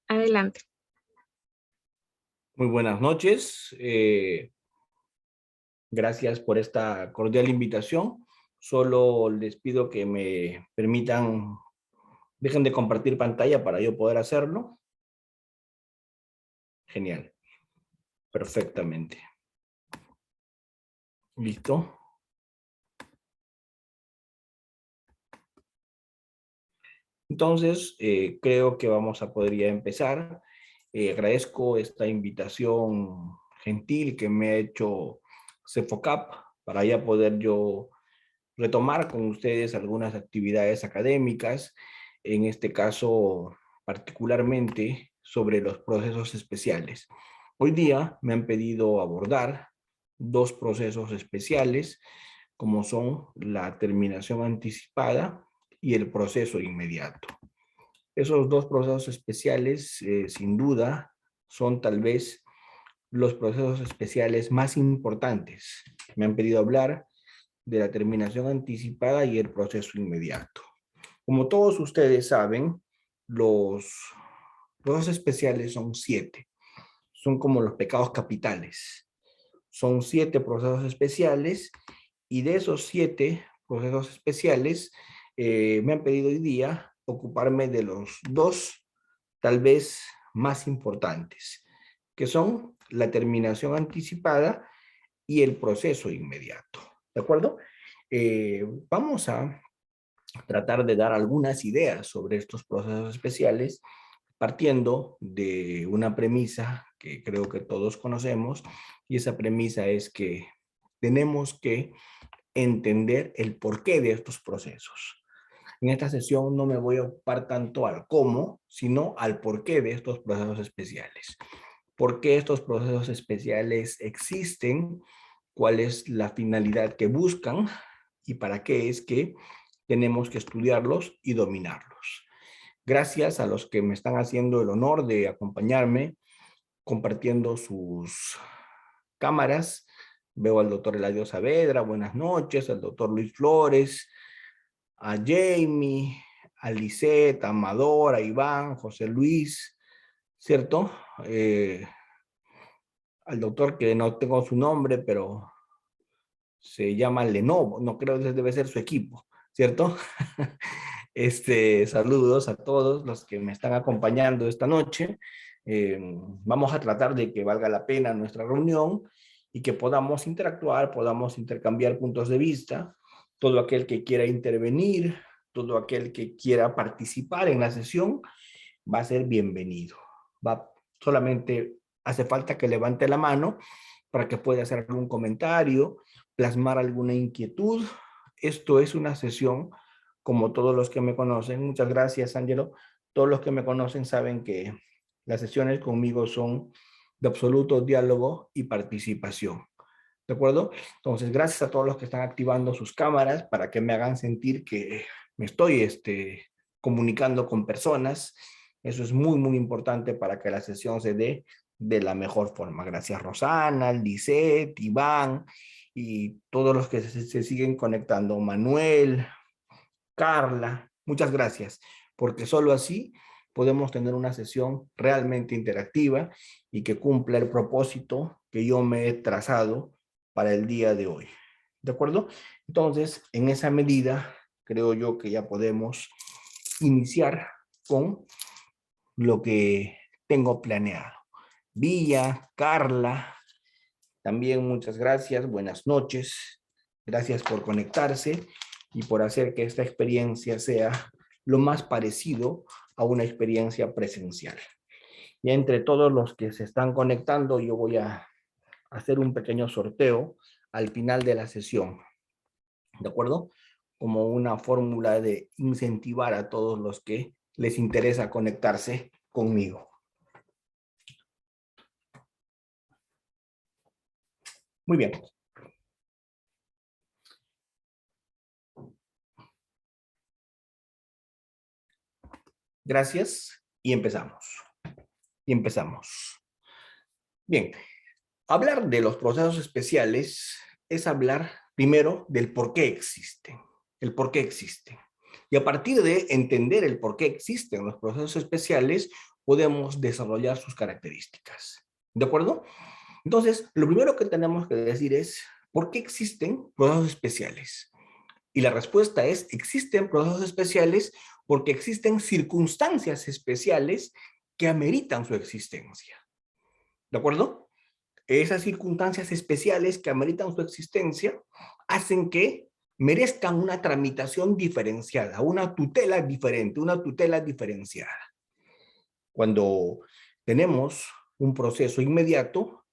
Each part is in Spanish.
Adelante. Muy buenas noches. Gracias por esta cordial invitación. Solo les pido que me permitan, dejen de compartir pantalla para yo poder hacerlo. Genial. Perfectamente. ¿Listo? Entonces, creo que vamos a poder ya empezar. Agradezco esta invitación gentil que me ha hecho CEFOCAP para ya poder yo retomar con ustedes algunas actividades académicas, en este caso particularmente sobre los procesos especiales. Hoy día me han pedido abordar dos procesos especiales, como son la terminación anticipada y el proceso inmediato. Esos dos procesos especiales, sin duda, son tal vez los procesos especiales más importantes. Me han pedido hablar de la terminación anticipada y el proceso inmediato. Como todos ustedes saben, los procesos especiales son 7. Son como los pecados capitales. Son 7 procesos especiales y de esos 7 procesos especiales me han pedido hoy día ocuparme de los dos tal vez más importantes, que son la terminación anticipada y el proceso inmediato. ¿De acuerdo? Vamos a tratar de dar algunas ideas sobre estos procesos especiales, partiendo de una premisa que creo que todos conocemos, y esa premisa es que tenemos que entender el porqué de estos procesos. En esta sesión no me voy a ocupar tanto al cómo, sino al porqué de estos procesos especiales. ¿Por qué estos procesos especiales existen? ¿Cuál es la finalidad que buscan? ¿Y para qué es que tenemos que estudiarlos y dominarlos? Gracias a los que me están haciendo el honor de acompañarme compartiendo sus cámaras. Veo al doctor Eladio Saavedra, buenas noches, al doctor Luis Flores, a Jamie, a Lisette, a Amador, a Iván, José Luis, ¿cierto? Al doctor que no tengo su nombre, pero se llama Lenovo, no creo que debe ser su equipo, ¿cierto? Saludos a todos los que me están acompañando esta noche. Vamos a tratar de que valga la pena nuestra reunión y que podamos interactuar, podamos intercambiar puntos de vista. Todo aquel que quiera intervenir, todo aquel que quiera participar en la sesión va a ser bienvenido. Solamente hace falta que levante la mano para que pueda hacer algún comentario, plasmar alguna inquietud. Esto es una sesión, como todos los que me conocen. Muchas gracias, Ángelo. Todos los que me conocen saben que las sesiones conmigo son de absoluto diálogo y participación. ¿De acuerdo? Entonces, gracias a todos los que están activando sus cámaras para que me hagan sentir que me estoy comunicando con personas. Eso es muy, muy importante para que la sesión se dé de la mejor forma. Gracias, Rosana, Lisette, Iván y todos los que se siguen conectando. Manuel, Carla, muchas gracias, porque solo así podemos tener una sesión realmente interactiva y que cumpla el propósito que yo me he trazado para el día de hoy. ¿De acuerdo? Entonces, en esa medida, creo yo que ya podemos iniciar con lo que tengo planeado. Villa, Carla, también muchas gracias, buenas noches. Gracias por conectarse y por hacer que esta experiencia sea lo más parecido a una experiencia presencial. Y entre todos los que se están conectando, yo voy a hacer un pequeño sorteo al final de la sesión, ¿de acuerdo? Como una fórmula de incentivar a todos los que les interesa conectarse conmigo. Muy bien. Gracias y empezamos. Bien, hablar de los procesos especiales es hablar primero del por qué existen. El por qué existen. Y a partir de entender el por qué existen los procesos especiales, podemos desarrollar sus características. ¿De acuerdo? Entonces, lo primero que tenemos que decir es, ¿por qué existen procesos especiales? Y la respuesta es, existen procesos especiales porque existen circunstancias especiales que ameritan su existencia. ¿De acuerdo? Esas circunstancias especiales que ameritan su existencia hacen que merezcan una tramitación diferenciada, una tutela diferente, una tutela diferenciada. Cuando tenemos un proceso inmediato,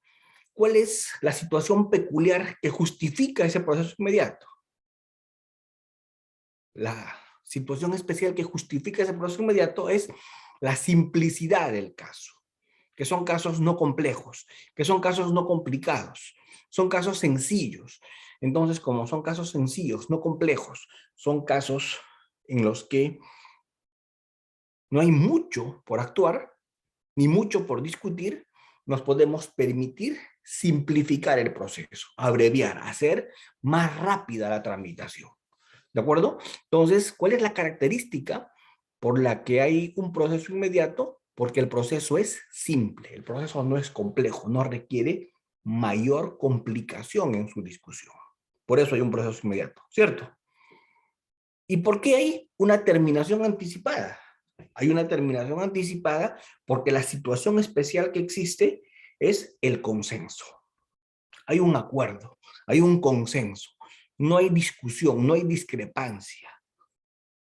¿cuál es la situación peculiar que justifica ese proceso inmediato? La situación especial que justifica ese proceso inmediato es la simplicidad del caso, que son casos no complejos, que son casos no complicados, son casos sencillos. Entonces, como son casos sencillos, no complejos, son casos en los que no hay mucho por actuar, ni mucho por discutir, nos podemos permitir simplificar el proceso, abreviar, hacer más rápida la tramitación. ¿De acuerdo? Entonces, ¿cuál es la característica por la que hay un proceso inmediato? Porque el proceso es simple, el proceso no es complejo, no requiere mayor complicación en su discusión. Por eso hay un proceso inmediato, ¿cierto? ¿Y por qué hay una terminación anticipada? Hay una terminación anticipada porque la situación especial que existe es el consenso. Hay un acuerdo, hay un consenso, no hay discusión, no hay discrepancia.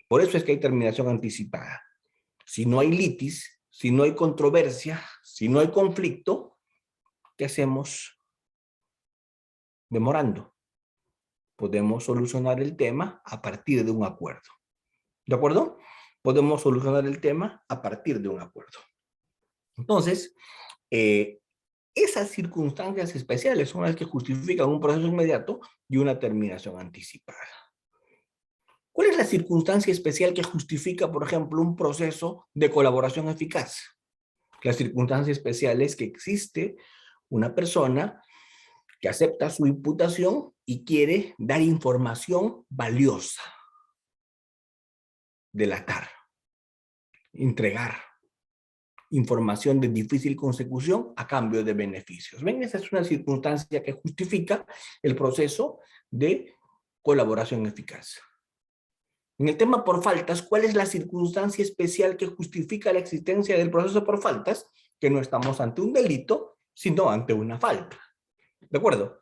Por eso es que hay terminación anticipada. Si no hay litis, si no hay controversia, si no hay conflicto, ¿qué hacemos? Demorando. Podemos solucionar el tema a partir de un acuerdo. ¿De acuerdo? Podemos solucionar el tema a partir de un acuerdo. Entonces, esas circunstancias especiales son las que justifican un proceso inmediato y una terminación anticipada. ¿Cuál es la circunstancia especial que justifica, por ejemplo, un proceso de colaboración eficaz? La circunstancia especial es que existe una persona que acepta su imputación y quiere dar información valiosa, delatar, entregar información de difícil consecución a cambio de beneficios. ¿Ven? Esa es una circunstancia que justifica el proceso de colaboración eficaz. En el tema por faltas, ¿cuál es la circunstancia especial que justifica la existencia del proceso por faltas? Que no estamos ante un delito, sino ante una falta. ¿De acuerdo?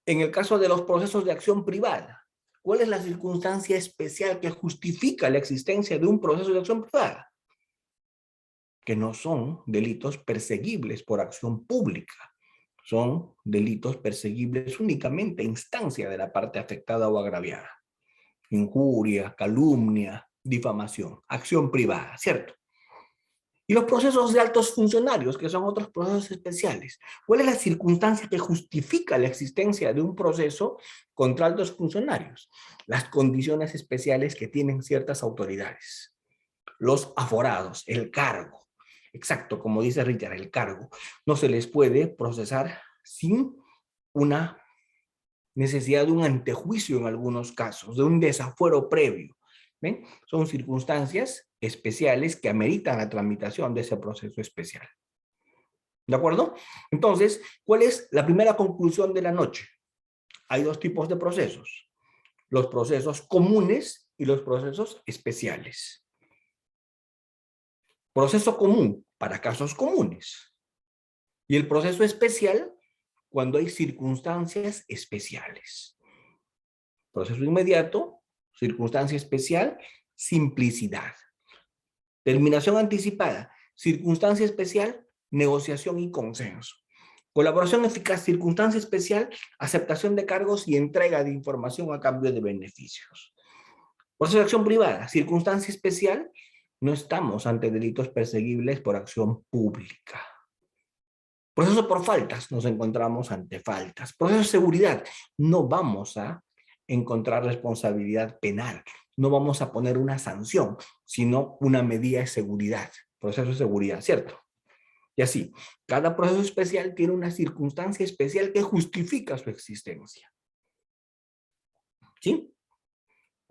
En el caso de los procesos de acción privada, ¿cuál es la circunstancia especial que justifica la existencia de un proceso de acción privada? Que no son delitos perseguibles por acción pública. Son delitos perseguibles únicamente a instancia de la parte afectada o agraviada. Injuria, calumnia, difamación, acción privada, ¿cierto? Y los procesos de altos funcionarios, que son otros procesos especiales. ¿Cuál es la circunstancia que justifica la existencia de un proceso contra altos funcionarios? Las condiciones especiales que tienen ciertas autoridades. Los aforados, el cargo. Exacto, como dice Richard, el cargo. No se les puede procesar sin una necesidad de un antejuicio en algunos casos, de un desafuero previo. ¿Ven? Son circunstancias especiales que ameritan la tramitación de ese proceso especial. ¿De acuerdo? Entonces, ¿cuál es la primera conclusión de la noche? Hay dos tipos de procesos. Los procesos comunes y los procesos especiales. Proceso común para casos comunes. Y el proceso especial cuando hay circunstancias especiales. Proceso inmediato, circunstancia especial, simplicidad. Terminación anticipada, circunstancia especial, negociación y consenso. Colaboración eficaz, circunstancia especial, aceptación de cargos y entrega de información a cambio de beneficios. Proceso de acción privada, circunstancia especial, no estamos ante delitos perseguibles por acción pública. Proceso por faltas, nos encontramos ante faltas. Proceso de seguridad, no vamos a encontrar responsabilidad penal, no vamos a poner una sanción, sino una medida de seguridad, proceso de seguridad, ¿cierto? Y así, cada proceso especial tiene una circunstancia especial que justifica su existencia. ¿Sí?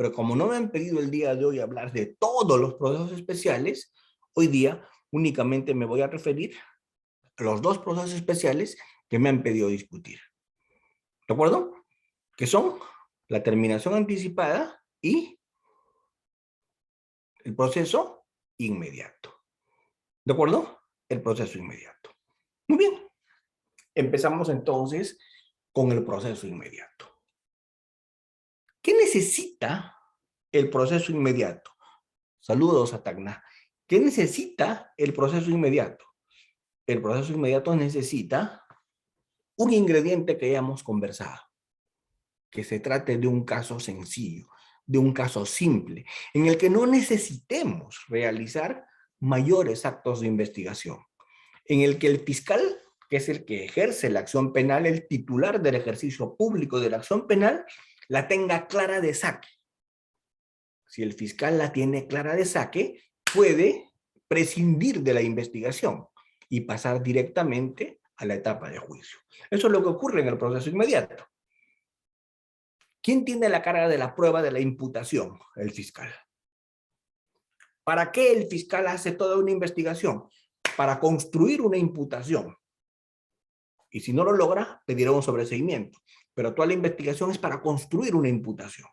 Pero como no me han pedido el día de hoy hablar de todos los procesos especiales, hoy día únicamente me voy a referir a los dos procesos especiales que me han pedido discutir. ¿De acuerdo? Que son la terminación anticipada y el proceso inmediato. ¿De acuerdo? El proceso inmediato. Muy bien. Empezamos entonces con el proceso inmediato. ¿Qué necesita el proceso inmediato? Saludos a Tacna. ¿Qué necesita el proceso inmediato? El proceso inmediato necesita un ingrediente que ya hemos conversado, que se trate de un caso sencillo, de un caso simple, en el que no necesitemos realizar mayores actos de investigación, en el que el fiscal, que es el que ejerce la acción penal, el titular del ejercicio público de la acción penal, la tenga clara de saque. Si el fiscal la tiene clara de saque, puede prescindir de la investigación y pasar directamente a la etapa de juicio. Eso es lo que ocurre en el proceso inmediato. ¿Quién tiene la carga de la prueba de la imputación? El fiscal. ¿Para qué el fiscal hace toda una investigación? Para construir una imputación. Y si no lo logra, pedirá un sobreseimiento. Pero toda la investigación es para construir una imputación.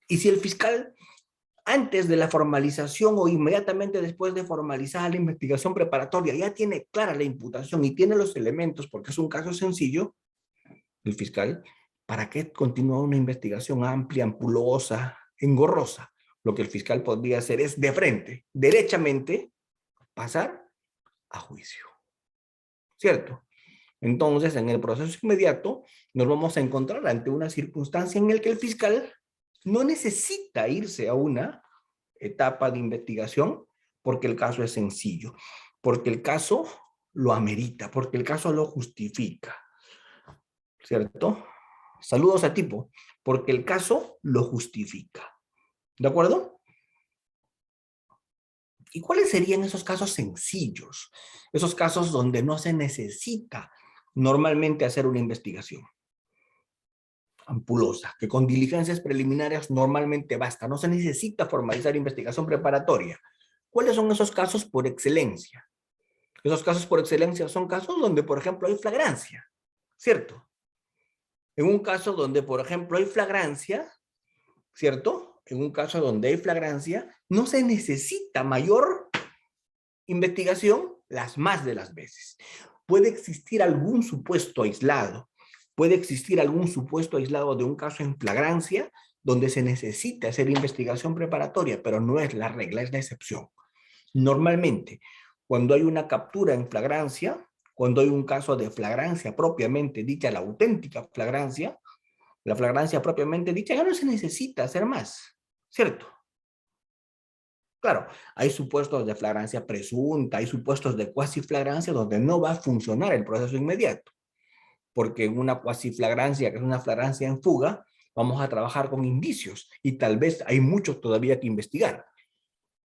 Y si el fiscal, antes de la formalización o inmediatamente después de formalizar la investigación preparatoria, ya tiene clara la imputación y tiene los elementos, porque es un caso sencillo, el fiscal, ¿para qué continúa una investigación amplia, ampulosa, engorrosa? Lo que el fiscal podría hacer es de frente, derechamente, pasar a juicio. ¿Cierto? Entonces, en el proceso inmediato, nos vamos a encontrar ante una circunstancia en la que el fiscal no necesita irse a una etapa de investigación porque el caso es sencillo, porque el caso lo amerita, porque el caso lo justifica. ¿Cierto? Saludos a tipo, porque el caso lo justifica. ¿De acuerdo? ¿Y cuáles serían esos casos sencillos? Esos casos donde no se necesita normalmente hacer una investigación ampulosa, que con diligencias preliminares normalmente basta, no se necesita formalizar investigación preparatoria. ¿Cuáles son esos casos por excelencia? Esos casos por excelencia son casos donde, por ejemplo, hay flagrancia, ¿cierto? En un caso donde, por ejemplo, hay flagrancia, ¿cierto? En un caso donde hay flagrancia, no se necesita mayor investigación las más de las veces. Puede existir algún supuesto aislado, puede existir algún supuesto aislado de un caso en flagrancia donde se necesita hacer investigación preparatoria, pero no es la regla, es la excepción. Normalmente, cuando hay una captura en flagrancia, cuando hay un caso de flagrancia propiamente dicha, la auténtica flagrancia, la flagrancia propiamente dicha, ya no se necesita hacer más, ¿cierto? Claro, hay supuestos de flagrancia presunta, hay supuestos de cuasiflagrancia donde no va a funcionar el proceso inmediato, porque en una cuasiflagrancia, que es una flagrancia en fuga, vamos a trabajar con indicios y tal vez hay muchos todavía que investigar,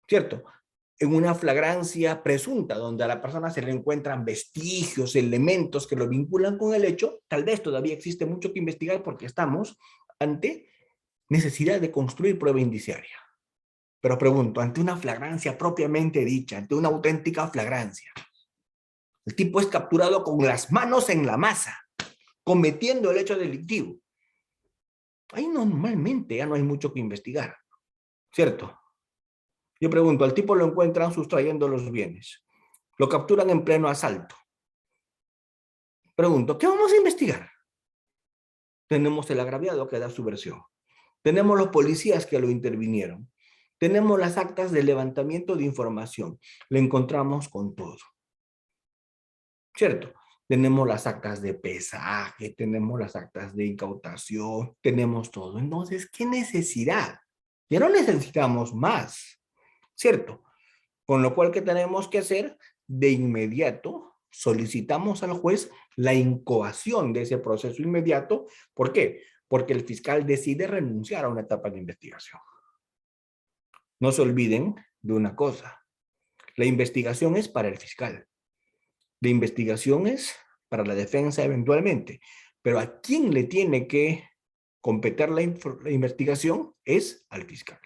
¿cierto? En una flagrancia presunta, donde a la persona se le encuentran vestigios, elementos que lo vinculan con el hecho, tal vez todavía existe mucho que investigar porque estamos ante necesidad de construir prueba indiciaria. Pero pregunto, ante una flagrancia propiamente dicha, ante una auténtica flagrancia, el tipo es capturado con las manos en la masa, cometiendo el hecho delictivo. Ahí normalmente ya no hay mucho que investigar, ¿cierto? Yo pregunto, al tipo lo encuentran sustrayendo los bienes, lo capturan en pleno asalto. Pregunto, ¿qué vamos a investigar? Tenemos el agraviado que da su versión. Tenemos los policías que lo intervinieron. Tenemos las actas de levantamiento de información. Le encontramos con todo. ¿Cierto? Tenemos las actas de pesaje, tenemos las actas de incautación, tenemos todo. Entonces, ¿qué necesidad? Ya no necesitamos más, ¿cierto? Con lo cual, ¿qué tenemos que hacer? De inmediato solicitamos al juez la incoación de ese proceso inmediato. ¿Por qué? Porque el fiscal decide renunciar a una etapa de investigación. No se olviden de una cosa. La investigación es para el fiscal. La investigación es para la defensa eventualmente. Pero ¿a quién le tiene que completar la investigación es al fiscal.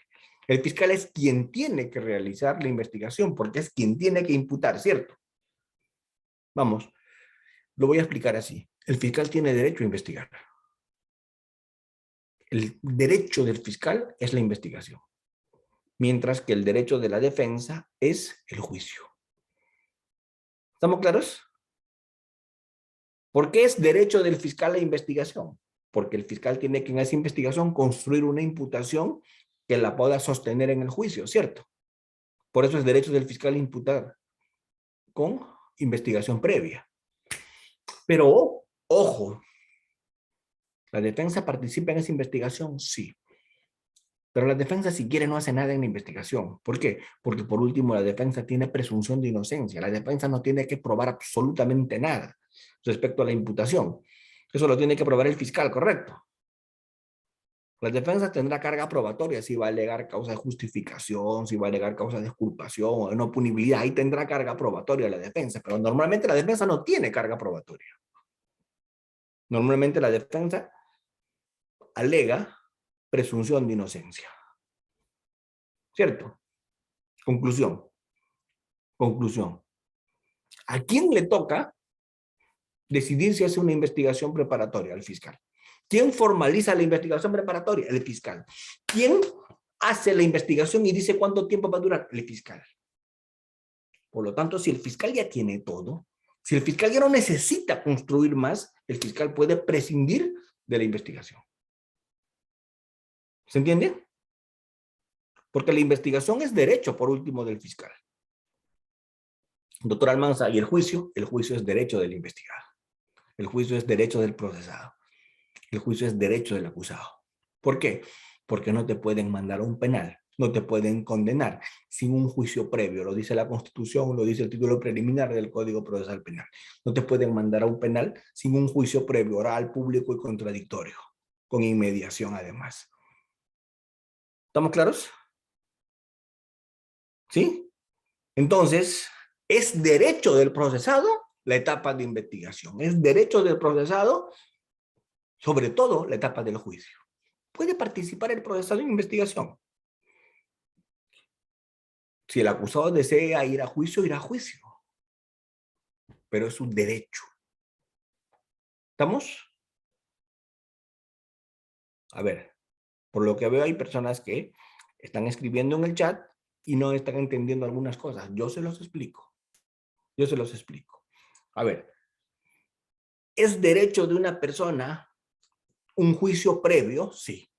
El fiscal es quien tiene que realizar la investigación porque es quien tiene que imputar, ¿cierto? Vamos, lo voy a explicar así. El fiscal tiene derecho a investigar. El derecho del fiscal es la investigación, mientras que el derecho de la defensa es el juicio. ¿Estamos claros? ¿Por qué es derecho del fiscal la investigación? Porque el fiscal tiene que en esa investigación construir una imputación que la pueda sostener en el juicio, ¿cierto? Por eso es derecho del fiscal imputar con investigación previa. Pero, ojo, ¿la defensa participa en esa investigación? Sí. Pero la defensa, si quiere, no hace nada en la investigación. ¿Por qué? Porque, por último, la defensa tiene presunción de inocencia. La defensa no tiene que probar absolutamente nada respecto a la imputación. Eso lo tiene que probar el fiscal, ¿correcto? La defensa tendrá carga probatoria si va a alegar causa de justificación, si va a alegar causa de exculpación o de no punibilidad. Ahí tendrá carga probatoria la defensa, pero normalmente la defensa no tiene carga probatoria. Normalmente la defensa alega presunción de inocencia. ¿Cierto? Conclusión. Conclusión. ¿A quién le toca decidir si hace una investigación preparatoria? Al fiscal. ¿Quién formaliza la investigación preparatoria? El fiscal. ¿Quién hace la investigación y dice cuánto tiempo va a durar? El fiscal. Por lo tanto, si el fiscal ya tiene todo, si el fiscal ya no necesita construir más, el fiscal puede prescindir de la investigación. ¿Se entiende? Porque la investigación es derecho, por último, del fiscal. Doctor Almanza, ¿y el juicio? El juicio es derecho del investigado. El juicio es derecho del procesado. El juicio es derecho del acusado. ¿Por qué? Porque no te pueden mandar a un penal, no te pueden condenar sin un juicio previo. Lo dice la Constitución, lo dice el título preliminar del Código Procesal Penal. No te pueden mandar a un penal sin un juicio previo, oral, público y contradictorio, con inmediación además. ¿Estamos claros? ¿Sí? Entonces, es derecho del procesado la etapa de investigación. Es derecho del procesado, sobre todo, la etapa del juicio. Puede participar el procesado en investigación. Si el acusado desea ir a juicio, irá a juicio. Pero es un derecho. ¿Estamos? A ver, por lo que veo hay personas que están escribiendo en el chat y no están entendiendo algunas cosas. Yo se los explico. Yo se los explico. A ver, ¿es derecho de una persona un juicio previo? Sí.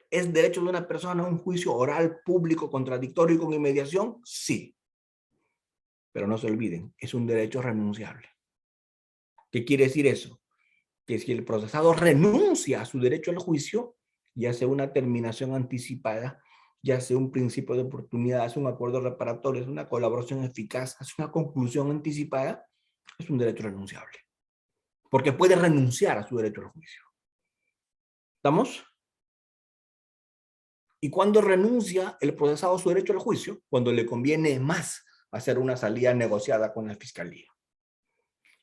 ¿Es derecho de una persona un juicio oral, público, contradictorio y con inmediación? Sí. Pero no se olviden, es un derecho renunciable. ¿Qué quiere decir eso? Que si el procesado renuncia a su derecho al juicio, ya sea una terminación anticipada, ya sea un principio de oportunidad, es un acuerdo reparatorio, es una colaboración eficaz, es una conclusión anticipada, es un derecho renunciable. Porque puede renunciar a su derecho al juicio. ¿Estamos? ¿Y cuándo renuncia el procesado a su derecho al juicio? Cuando le conviene más hacer una salida negociada con la fiscalía.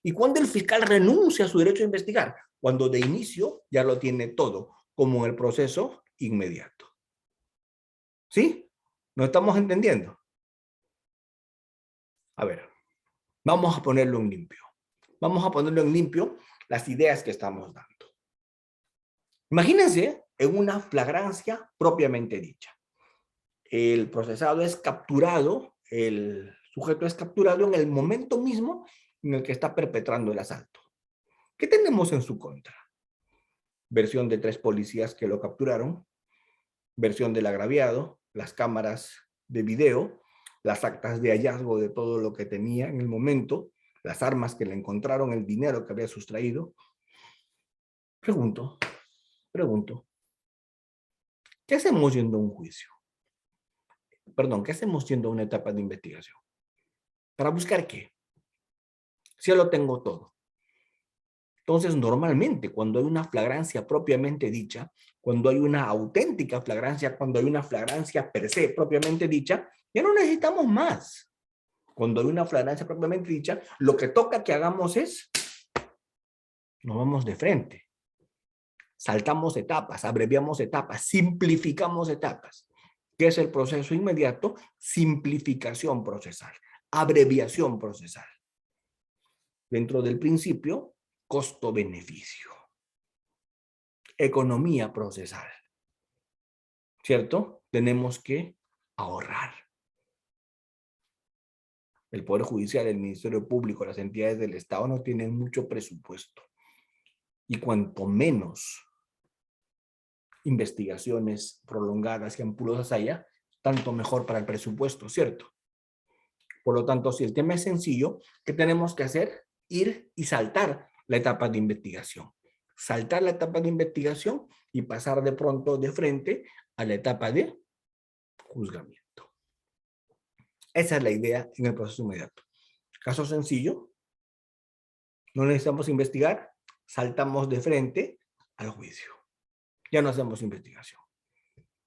¿Y cuándo el fiscal renuncia a su derecho a investigar? Cuando de inicio ya lo tiene todo, como en el proceso inmediato. ¿Sí? ¿Nos estamos entendiendo? A ver, vamos a ponerlo en limpio. Vamos a ponerlo en limpio las ideas que estamos dando. Imagínense en una flagrancia propiamente dicha. El procesado es capturado, el sujeto es capturado en el momento mismo en el que está perpetrando el asalto. ¿Qué tenemos en su contra? Versión de 3 policías que lo capturaron, versión del agraviado, las cámaras de video, las actas de hallazgo de todo lo que tenía en el momento, las armas que le encontraron, el dinero que había sustraído. Pregunto, ¿qué hacemos yendo a un juicio? Perdón, ¿qué hacemos yendo a una etapa de investigación? ¿Para buscar qué? Si ya lo tengo todo. Entonces, normalmente, cuando hay una flagrancia propiamente dicha, cuando hay una auténtica flagrancia, cuando hay una flagrancia per se propiamente dicha, ya no necesitamos más. Cuando hay una flagrancia propiamente dicha, lo que toca que hagamos es, nos vamos de frente. saltamos etapas, abreviamos etapas, simplificamos etapas. ¿Qué es el proceso inmediato? Simplificación procesal, abreviación procesal. Dentro del principio, costo-beneficio, economía procesal, ¿cierto? Tenemos que ahorrar. El Poder Judicial, el Ministerio Público, las entidades del Estado no tienen mucho presupuesto. Y cuanto menos investigaciones prolongadas y ampulosas haya, tanto mejor para el presupuesto, ¿cierto? Por lo tanto, si el tema es sencillo, ¿qué tenemos que hacer? Ir y saltar la etapa de investigación. Saltar la etapa de investigación y pasar de pronto de frente a la etapa de juzgamiento. Esa es la idea en el proceso inmediato. Caso sencillo, no necesitamos investigar, saltamos de frente al juicio. Ya no hacemos investigación.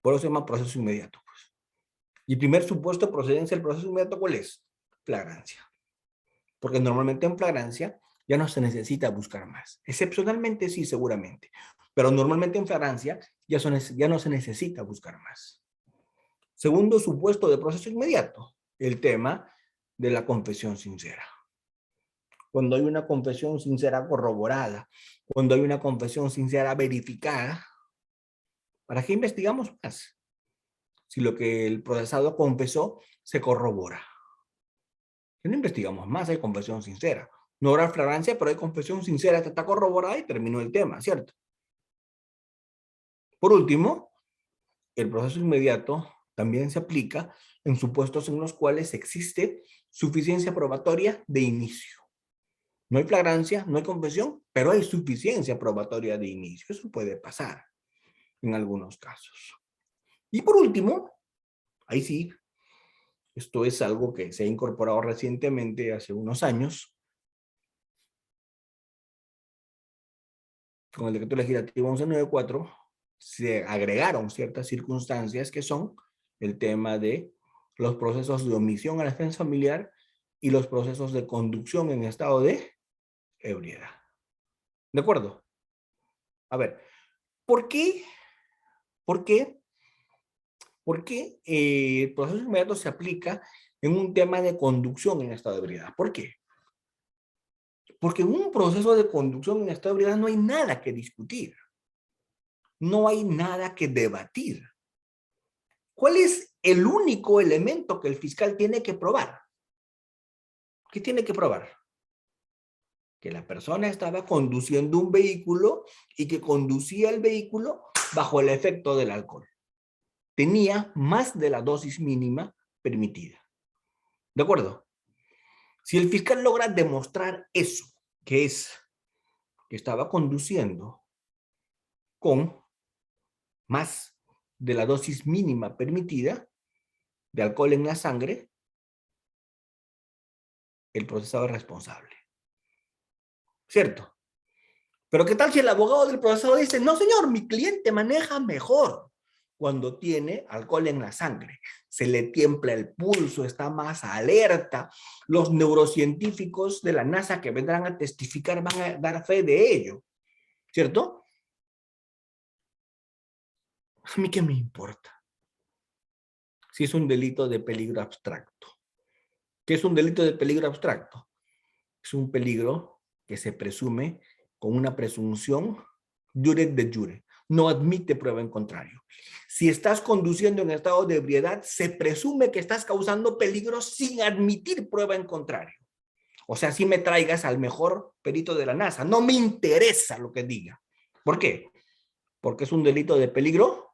Por eso se llama proceso inmediato. Pues. Y el primer supuesto de procedencia del proceso inmediato, ¿cuál es? Flagrancia. Porque normalmente en flagrancia ya no se necesita buscar más. Excepcionalmente sí, seguramente. Pero normalmente en flagrancia ya no se necesita buscar más. Segundo supuesto de proceso inmediato, el tema de la confesión sincera. Cuando hay una confesión sincera corroborada, cuando hay una confesión sincera verificada, ¿para qué investigamos más? Si lo que el procesado confesó se corrobora. No investigamos más, hay confesión sincera. No habrá flagrancia, pero hay confesión sincera que está corroborada y terminó el tema, ¿cierto? Por último, el proceso inmediato también se aplica en supuestos en los cuales existe suficiencia probatoria de inicio. No hay flagrancia, no hay confesión, pero hay suficiencia probatoria de inicio. Eso puede pasar en algunos casos. Y por último, ahí sí, esto es algo que se ha incorporado recientemente, hace unos años, con el decreto legislativo 1194, se agregaron ciertas circunstancias que son el tema de los procesos de omisión a la defensa familiar y los procesos de conducción en estado de ebriedad. ¿De acuerdo? A ver, ¿por qué? ¿Por qué? ¿Por qué el proceso inmediato se aplica en un tema de conducción en estado de ebriedad? ¿Por qué? Porque en un proceso de conducción en estado de ebriedad no hay nada que discutir. No hay nada que debatir. ¿Cuál es el único elemento que el fiscal tiene que probar? ¿Qué tiene que probar? Que la persona estaba conduciendo un vehículo y que conducía el vehículo bajo el efecto del alcohol. Tenía más de la dosis mínima permitida. ¿De acuerdo? Si el fiscal logra demostrar eso, que es que estaba conduciendo con más de la dosis mínima permitida de alcohol en la sangre, el procesado es responsable. ¿Cierto? Pero ¿qué tal si el abogado del procesado dice, no señor, mi cliente maneja mejor cuando tiene alcohol en la sangre? Se le tiembla el pulso, está más alerta. Los neurocientíficos de la NASA que vendrán a testificar van a dar fe de ello. ¿Cierto? ¿A mí qué me importa? Si es un delito de peligro abstracto. ¿Qué es un delito de peligro abstracto? Es un peligro que se presume con una presunción jure de jure. No admite prueba en contrario. Si estás conduciendo en estado de ebriedad, se presume que estás causando peligro sin admitir prueba en contrario. O sea, si me traigas al mejor perito de la NASA, no me interesa lo que diga. ¿Por qué? Porque es un delito de peligro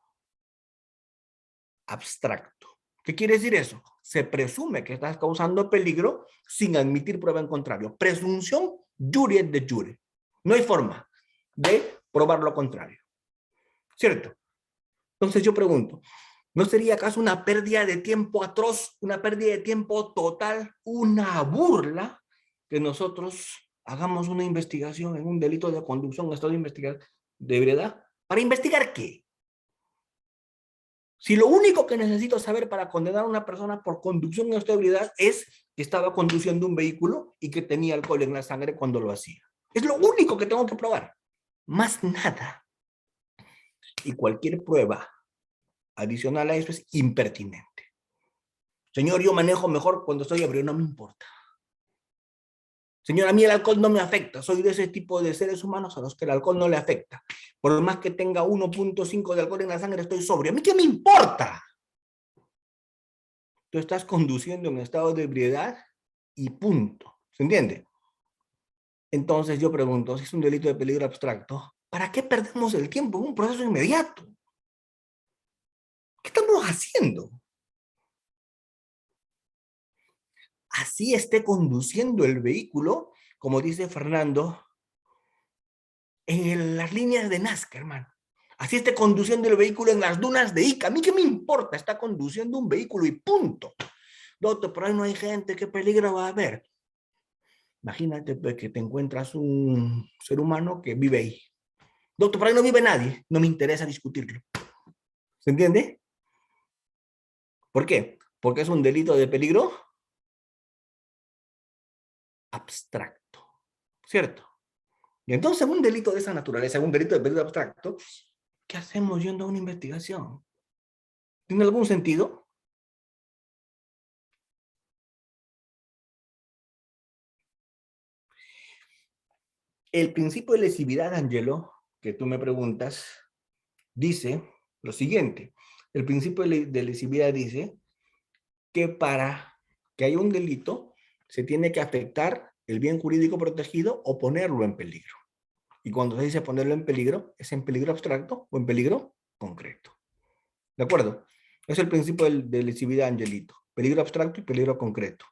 abstracto. ¿Qué quiere decir eso? Se presume que estás causando peligro sin admitir prueba en contrario. Presunción jure de jure. No hay forma de probar lo contrario. ¿Cierto? Entonces yo pregunto, ¿no sería acaso una pérdida de tiempo atroz, una pérdida de tiempo total, una burla que nosotros hagamos una investigación en un delito de conducción, estado de investigación de ebriedad? ¿Para investigar qué? Si lo único que necesito saber para condenar a una persona por conducción en estado de ebriedad es que estaba conduciendo un vehículo y que tenía alcohol en la sangre cuando lo hacía. Es lo único que tengo que probar. Más nada. Y cualquier prueba adicional a eso es impertinente. Señor, yo manejo mejor cuando estoy ebrio, no me importa. Señor, a mí el alcohol no me afecta. Soy de ese tipo de seres humanos a los que el alcohol no le afecta. Por más que tenga 1.5 de alcohol en la sangre, estoy sobrio. ¿A mí qué me importa? Tú estás conduciendo en estado de ebriedad y punto. ¿Se entiende? Entonces yo pregunto, si es un delito de peligro abstracto, ¿para qué perdemos el tiempo en un proceso inmediato? ¿Qué estamos haciendo? Así esté conduciendo el vehículo, como dice Fernando, en las líneas de Nazca, hermano. Así esté conduciendo el vehículo en las dunas de Ica. ¿A mí qué me importa? Está conduciendo un vehículo y punto. Doctor, por ahí no hay gente, ¿qué peligro va a haber? Imagínate pues, que te encuentras un ser humano que vive ahí. Doctor, por ahí no vive nadie. No me interesa discutirlo. ¿Se entiende? ¿Por qué? Porque es un delito de peligro abstracto. ¿Cierto? Y entonces un delito de esa naturaleza, un delito de peligro abstracto, ¿qué hacemos yendo a una investigación? ¿Tiene algún sentido? El principio de lesividad, Angelo, que tú me preguntas, dice lo siguiente. El principio de lesividad dice que para que haya un delito se tiene que afectar el bien jurídico protegido o ponerlo en peligro. Y cuando se dice ponerlo en peligro, ¿es en peligro abstracto o en peligro concreto? ¿De acuerdo? Es el principio de lesividad, Angelito. Peligro abstracto y peligro concreto.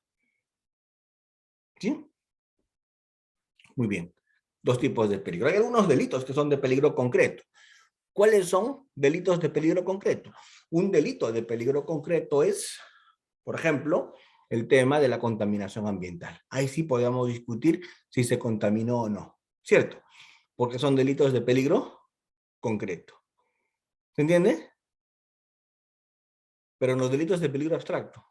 ¿Sí? Muy bien. Dos tipos de peligro. Hay algunos delitos que son de peligro concreto. ¿Cuáles son delitos de peligro concreto? Un delito de peligro concreto es, por ejemplo, el tema de la contaminación ambiental. Ahí sí podemos discutir si se contaminó o no, ¿cierto? Porque son delitos de peligro concreto. ¿Se entiende? Pero en los delitos de peligro abstracto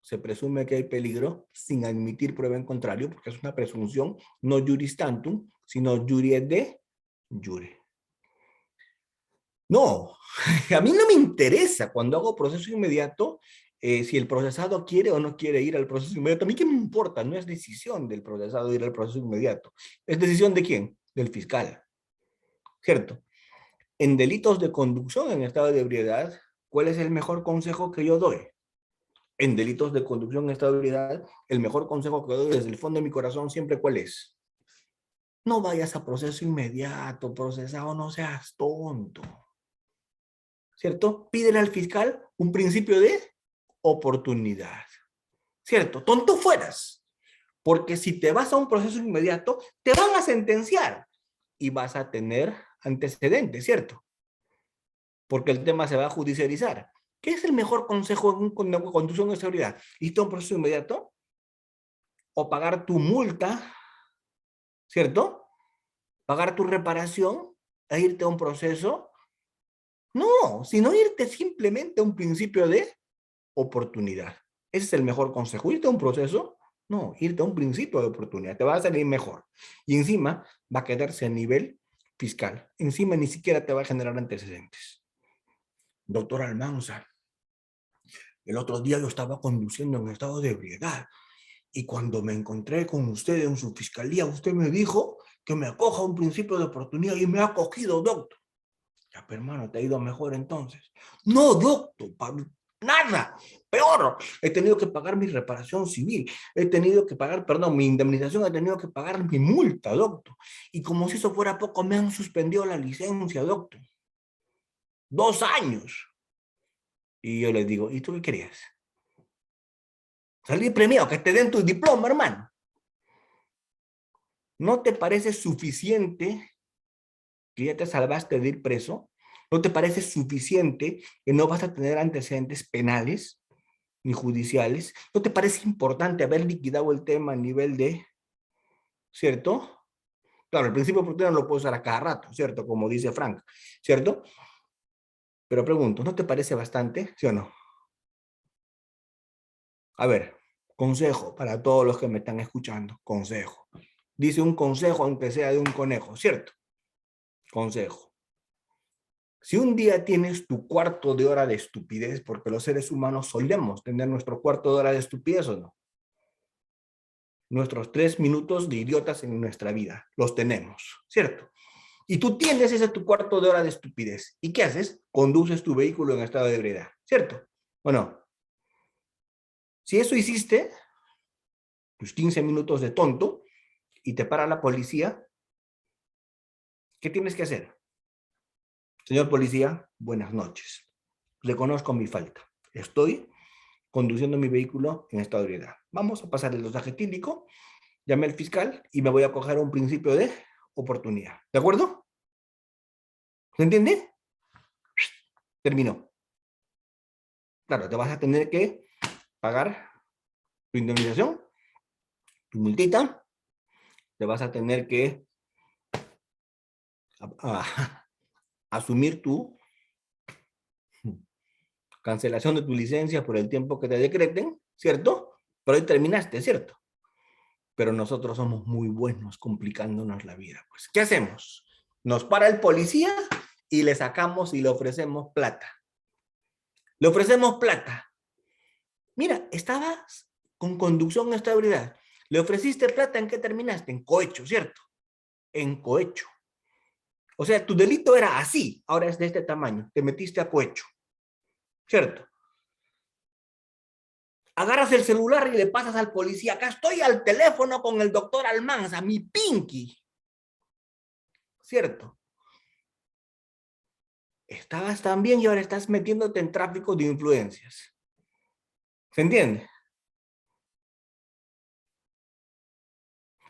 se presume que hay peligro sin admitir prueba en contrario, porque es una presunción no juris tantum, sino juris de jure. No, a mí no me interesa cuando hago proceso inmediato si el procesado quiere o no quiere ir al proceso inmediato. A mí qué me importa, no es decisión del procesado ir al proceso inmediato. ¿Es decisión de quién? Del fiscal, ¿cierto? En delitos de conducción en estado de ebriedad, ¿cuál es el mejor consejo que yo doy? En delitos de conducción en estado de ebriedad, el mejor consejo que doy desde el fondo de mi corazón siempre, ¿cuál es? No vayas a proceso inmediato, procesado, no seas tonto. ¿Cierto? Pídele al fiscal un principio de oportunidad. ¿Cierto? Tonto fueras. Porque si te vas a un proceso inmediato, te van a sentenciar y vas a tener antecedentes, ¿cierto? Porque el tema se va a judicializar. ¿Qué es el mejor consejo en una conducción de seguridad? ¿Irte a un proceso inmediato? ¿O pagar tu multa? ¿Cierto? ¿Pagar tu reparación e irte a un proceso? No, sino irte simplemente a un principio de oportunidad. Ese es el mejor consejo. ¿Irte a un proceso? No, irte a un principio de oportunidad. Te va a salir mejor. Y encima va a quedarse a nivel fiscal. Encima ni siquiera te va a generar antecedentes. Doctor Almanza, el otro día yo estaba conduciendo en estado de ebriedad y cuando me encontré con usted en su fiscalía, usted me dijo que me acoja a un principio de oportunidad y me ha acogido, doctor. Ya, pero hermano, te ha ido mejor entonces. No, doctor, nada. Peor, he tenido que pagar mi reparación civil, he tenido que pagar, perdón, mi indemnización, he tenido que pagar mi multa, doctor. Y como si eso fuera poco, me han suspendido la licencia, doctor. 2 años. Y yo les digo, ¿y tú qué querías? Salir premiado, que te den tu diploma, hermano. ¿No te parece suficiente que ya te salvaste de ir preso? ¿No te parece suficiente que no vas a tener antecedentes penales ni judiciales? ¿No te parece importante haber liquidado el tema a nivel de, ¿cierto? Claro, el principio de oportunidad no lo puedo usar a cada rato, ¿cierto? Como dice Frank, ¿cierto? Pero pregunto, ¿no te parece bastante? ¿Sí o no? A ver, consejo para todos los que me están escuchando, consejo. Dice un consejo aunque sea de un conejo, ¿cierto? Consejo. Si un día tienes tu cuarto de hora de estupidez, porque los seres humanos solemos tener nuestro cuarto de hora de estupidez o no, nuestros 3 minutos de idiotas en nuestra vida, los tenemos, ¿cierto? Y tú tienes ese tu cuarto de hora de estupidez. ¿Y qué haces? Conduces tu vehículo en estado de ebriedad, ¿cierto? ¿O no? Si eso hiciste, tus 15 minutos de tonto, y te para la policía, ¿qué tienes que hacer? Señor policía, buenas noches. Reconozco mi falta. Estoy conduciendo mi vehículo en estado de ebriedad. Vamos a pasar el dosaje etílico, llamé al fiscal y me voy a coger un principio de oportunidad. ¿De acuerdo? ¿Se entiende? Terminó. Claro, te vas a tener que pagar tu indemnización, tu multita, te vas a tener que asumir tu cancelación de tu licencia por el tiempo que te decreten, ¿cierto? Pero hoy terminaste, ¿cierto? Pero nosotros somos muy buenos complicándonos la vida. Pues, ¿qué hacemos? Nos para el policía y le sacamos y le ofrecemos plata. Le ofrecemos plata. Mira, estabas con conducción a estabilidad. Le ofreciste plata, ¿en qué terminaste? En cohecho, ¿cierto? En cohecho. O sea, tu delito era así, ahora es de este tamaño. Te metiste a cohecho, ¿cierto? Agarras el celular y le pasas al policía. Acá estoy al teléfono con el doctor Almanza, mi pinky. ¿Cierto? Estabas tan bien y ahora estás metiéndote en tráfico de influencias. ¿Se entiende?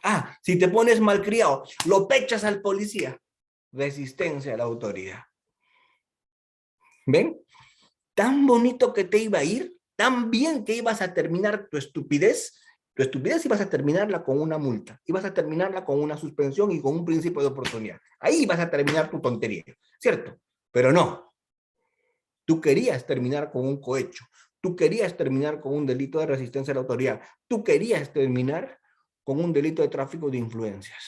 Ah, si te pones malcriado, lo pechas al policía. Resistencia a la autoridad. ¿Ven? Tan bonito que te iba a ir, tan bien que ibas a terminar tu estupidez ibas a terminarla con una multa, ibas a terminarla con una suspensión y con un principio de oportunidad. Ahí vas a terminar tu tontería, ¿cierto? Pero no, tú querías terminar con un cohecho, tú querías terminar con un delito de resistencia a la autoridad, tú querías terminar con un delito de tráfico de influencias.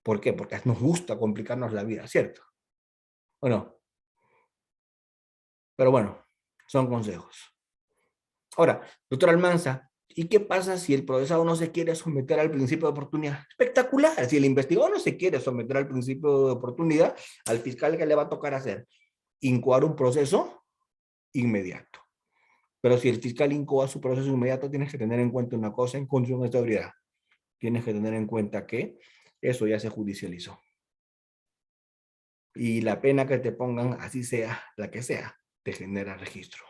¿Por qué? Porque nos gusta complicarnos la vida, ¿cierto? ¿O no? Pero bueno, son consejos. Ahora, doctor Almanza, ¿y qué pasa si el procesado no se quiere someter al principio de oportunidad? Espectacular. Si el investigador no se quiere someter al principio de oportunidad, al fiscal, ¿qué le va a tocar hacer? Incoar un proceso inmediato. Pero si el fiscal incoa su proceso inmediato, tienes que tener en cuenta una cosa en condición de estabilidad. Tienes que tener en cuenta que eso ya se judicializó. Y la pena que te pongan, así sea la que sea, te genera registro.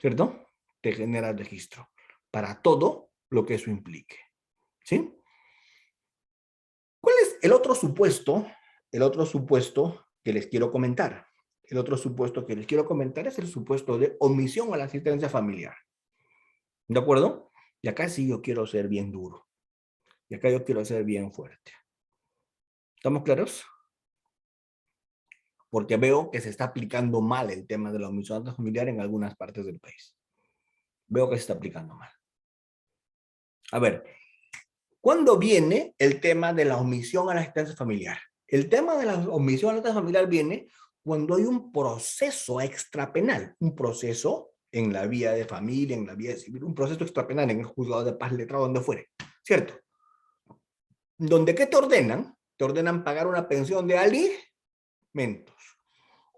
¿Cierto? Te genera registro para todo lo que eso implique. ¿Sí? ¿Cuál es el otro supuesto? El otro supuesto que les quiero comentar. El otro supuesto que les quiero comentar es el supuesto de omisión a la asistencia familiar. ¿De acuerdo? Y acá sí yo quiero ser bien duro. Y acá yo quiero ser bien fuerte. ¿Estamos claros? Porque veo que se está aplicando mal el tema de la omisión familiar en algunas partes del país. Veo que se está aplicando mal. A ver, ¿cuándo viene el tema de la omisión a la asistencia familiar? El tema de la omisión a la asistencia familiar viene cuando hay un proceso extrapenal, un proceso en la vía de familia, en la vía civil, un proceso extrapenal en el juzgado de paz, letrado, donde fuere, ¿cierto? Donde ¿qué te ordenan? Te ordenan pagar una pensión de alimentos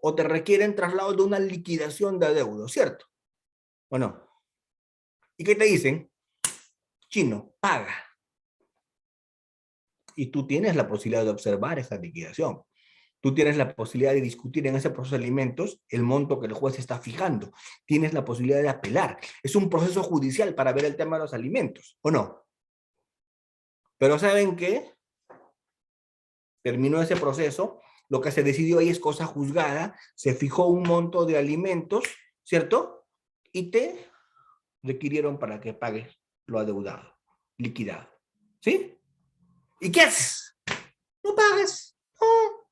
o te requieren traslado de una liquidación de adeudo, ¿cierto? ¿O no? ¿Y qué te dicen? Chino, paga. Y tú tienes la posibilidad de observar esa liquidación. Tú tienes la posibilidad de discutir en ese proceso de alimentos el monto que el juez está fijando. Tienes la posibilidad de apelar. Es un proceso judicial para ver el tema de los alimentos, ¿o no? Pero ¿saben qué? Terminó ese proceso, lo que se decidió ahí es cosa juzgada, se fijó un monto de alimentos, ¿cierto? Y te requirieron para que pagues lo adeudado, liquidado, ¿sí? ¿Y qué haces? No pagas. No,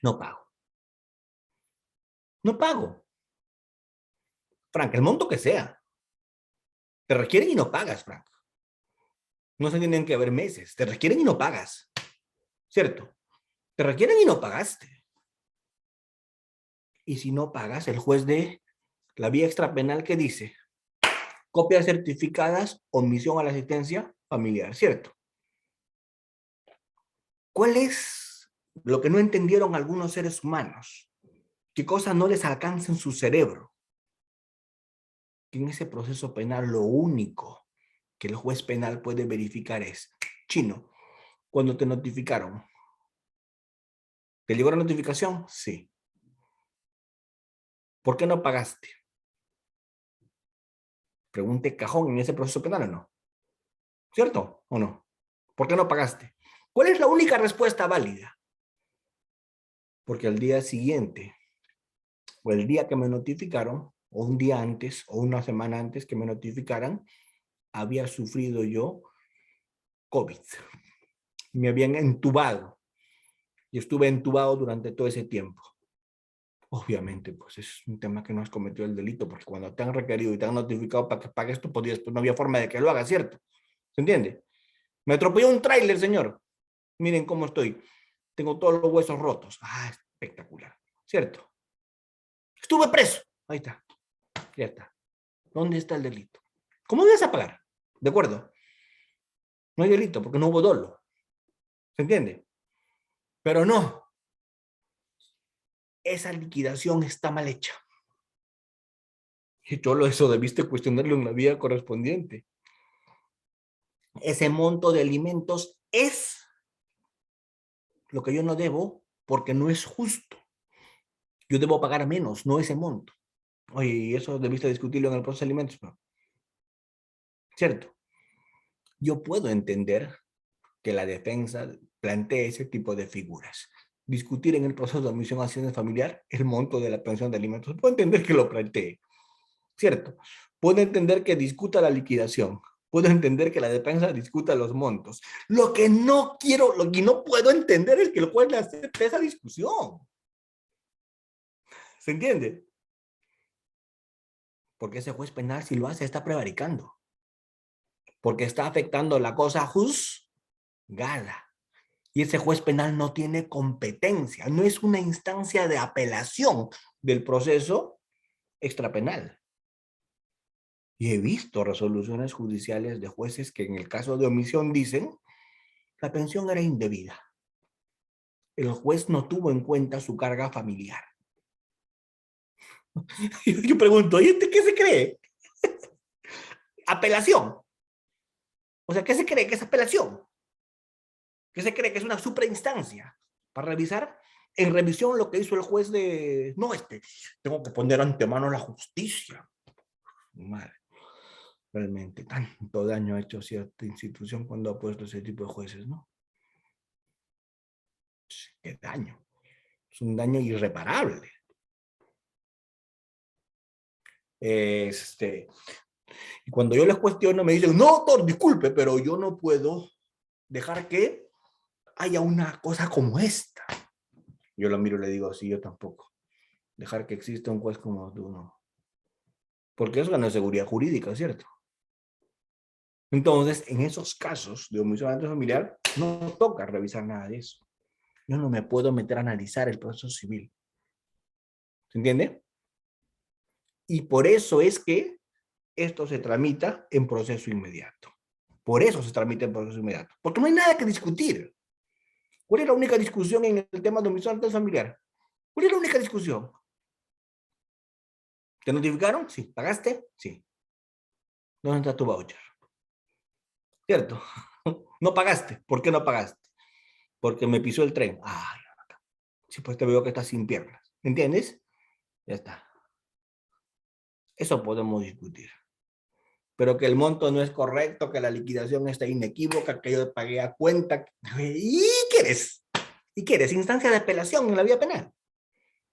no pago. No pago. Frank, el monto que sea. Te requieren y no pagas, Frank. No se tienen que ver meses. Te requieren y no pagas. ¿Cierto? Te requieren y no pagaste. Y si no pagas, el juez de la vía extrapenal, ¿qué dice? Copias certificadas, omisión a la asistencia familiar, ¿cierto? ¿Cuál es lo que no entendieron algunos seres humanos? ¿Qué cosas no les alcanza en su cerebro? Que en ese proceso penal lo único que el juez penal puede verificar es, chino, cuando te notificaron, ¿te llegó la notificación? Sí. ¿Por qué no pagaste? Pregunte cajón en ese proceso penal o no. ¿Cierto o no? ¿Por qué no pagaste? ¿Cuál es la única respuesta válida? Porque al día siguiente, o el día que me notificaron, o un día antes, o una semana antes que me notificaran, había sufrido yo COVID. Me habían entubado y estuve entubado durante todo ese tiempo. Obviamente, pues es un tema que no has cometido el delito, porque cuando te han requerido y te han notificado para que pagues, tú podías, pues no había forma de que lo hagas, ¿cierto? ¿Se entiende? Me atropelló un tráiler, señor. Miren cómo estoy. Tengo todos los huesos rotos. Ah, espectacular. ¿Cierto? Estuve preso. Ahí está. Ya está. ¿Dónde está el delito? ¿Cómo debes a pagar? ¿De acuerdo? No hay delito porque no hubo dolo. ¿Se entiende? Pero no. Esa liquidación está mal hecha. Y todo eso debiste cuestionarlo en la vía correspondiente. Ese monto de alimentos es lo que yo no debo porque no es justo. Yo debo pagar menos, no ese monto. Oye, y eso debiste discutirlo en el proceso de alimentos, ¿no? ¿Cierto? Yo puedo entender que la defensa plantee ese tipo de figuras. Discutir en el proceso de admisión a acciones familiar el monto de la pensión de alimentos. Puedo entender que lo plantee, ¿cierto? Puedo entender que discuta la liquidación. Puedo entender que la defensa discuta los montos. Lo que no quiero, lo que no puedo entender es que el juez le acepte esa discusión. ¿Se entiende? Porque ese juez penal, si lo hace, está prevaricando. Porque está afectando la cosa juzgada. Y ese juez penal no tiene competencia, no es una instancia de apelación del proceso extrapenal. Y he visto resoluciones judiciales de jueces que en el caso de omisión dicen, la pensión era indebida. El juez no tuvo en cuenta su carga familiar. Yo pregunto, ¿y este qué se cree? Apelación. O sea, ¿qué se cree que es apelación? ¿Qué se cree que es una suprainstancia? Para revisar en revisión lo que hizo el juez de... No, tengo que poner antemano la justicia. Madre, realmente tanto daño ha hecho cierta institución cuando ha puesto ese tipo de jueces, ¿no? Qué daño. Es un daño irreparable. Y cuando yo les cuestiono me dicen, no, doctor, disculpe, pero yo no puedo dejar que haya una cosa como esta. Yo lo miro y le digo, sí, yo tampoco. Dejar que exista un juez como tú, no. Porque eso no es seguridad jurídica, ¿cierto? Entonces, en esos casos de omisión familiar, no toca revisar nada de eso. Yo no me puedo meter a analizar el proceso civil. ¿Se entiende? Y por eso es que esto se tramita en proceso inmediato. Por eso se tramita en proceso inmediato. Porque no hay nada que discutir. ¿Cuál es la única discusión en el tema de omisión familiar? ¿Cuál es la única discusión? ¿Te notificaron? Sí. ¿Pagaste? Sí. ¿Dónde está tu voucher? ¿Cierto? No pagaste. ¿Por qué no pagaste? Porque me pisó el tren. Ay, sí, pues te veo que estás sin piernas. ¿Entiendes? Ya está. Eso podemos discutir. Pero que el monto no es correcto, que la liquidación está inequívoca, que yo pagué a cuenta. ¿Y qué eres? ¿Y qué eres? Instancia de apelación en la vía penal.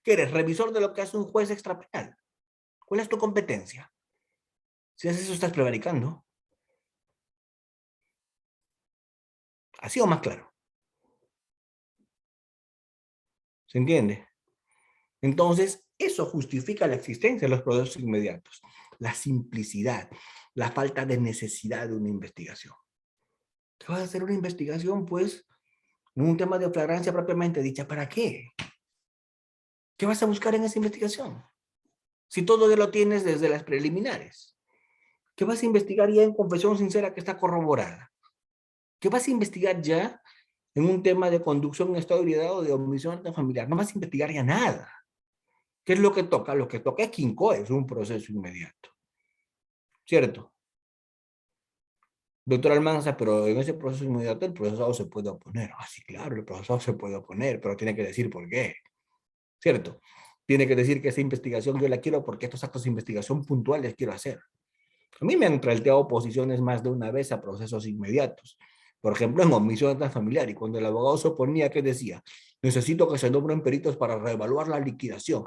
¿Qué eres? Revisor de lo que hace un juez extrapenal. ¿Cuál es tu competencia? Si haces eso, estás prevaricando. Así o más claro. ¿Se entiende? Entonces, eso justifica la existencia de los procesos inmediatos. La simplicidad, la falta de necesidad de una investigación. ¿Te vas a hacer una investigación, pues, en un tema de flagrancia propiamente dicha? ¿Para qué? ¿Qué vas a buscar en esa investigación? Si todo ya lo tienes desde las preliminares. ¿Qué vas a investigar ya en confesión sincera que está corroborada? ¿Qué vas a investigar ya en un tema de conducción en estado de ebriedad o de omisión familiar? No vas a investigar ya nada. ¿Qué es lo que toca? Lo que toca es quinco, es un proceso inmediato. ¿Cierto? Doctor Almanza, pero en ese proceso inmediato el procesado se puede oponer. Ah, sí, claro, el procesado se puede oponer, pero tiene que decir por qué. ¿Cierto? Tiene que decir que esa investigación yo la quiero porque estos actos de investigación puntuales quiero hacer. A mí me han planteado oposiciones más de una vez a procesos inmediatos. Por ejemplo, en omisión transfamiliar, y cuando el abogado se oponía, ¿qué decía? Necesito que se nombren peritos para reevaluar la liquidación.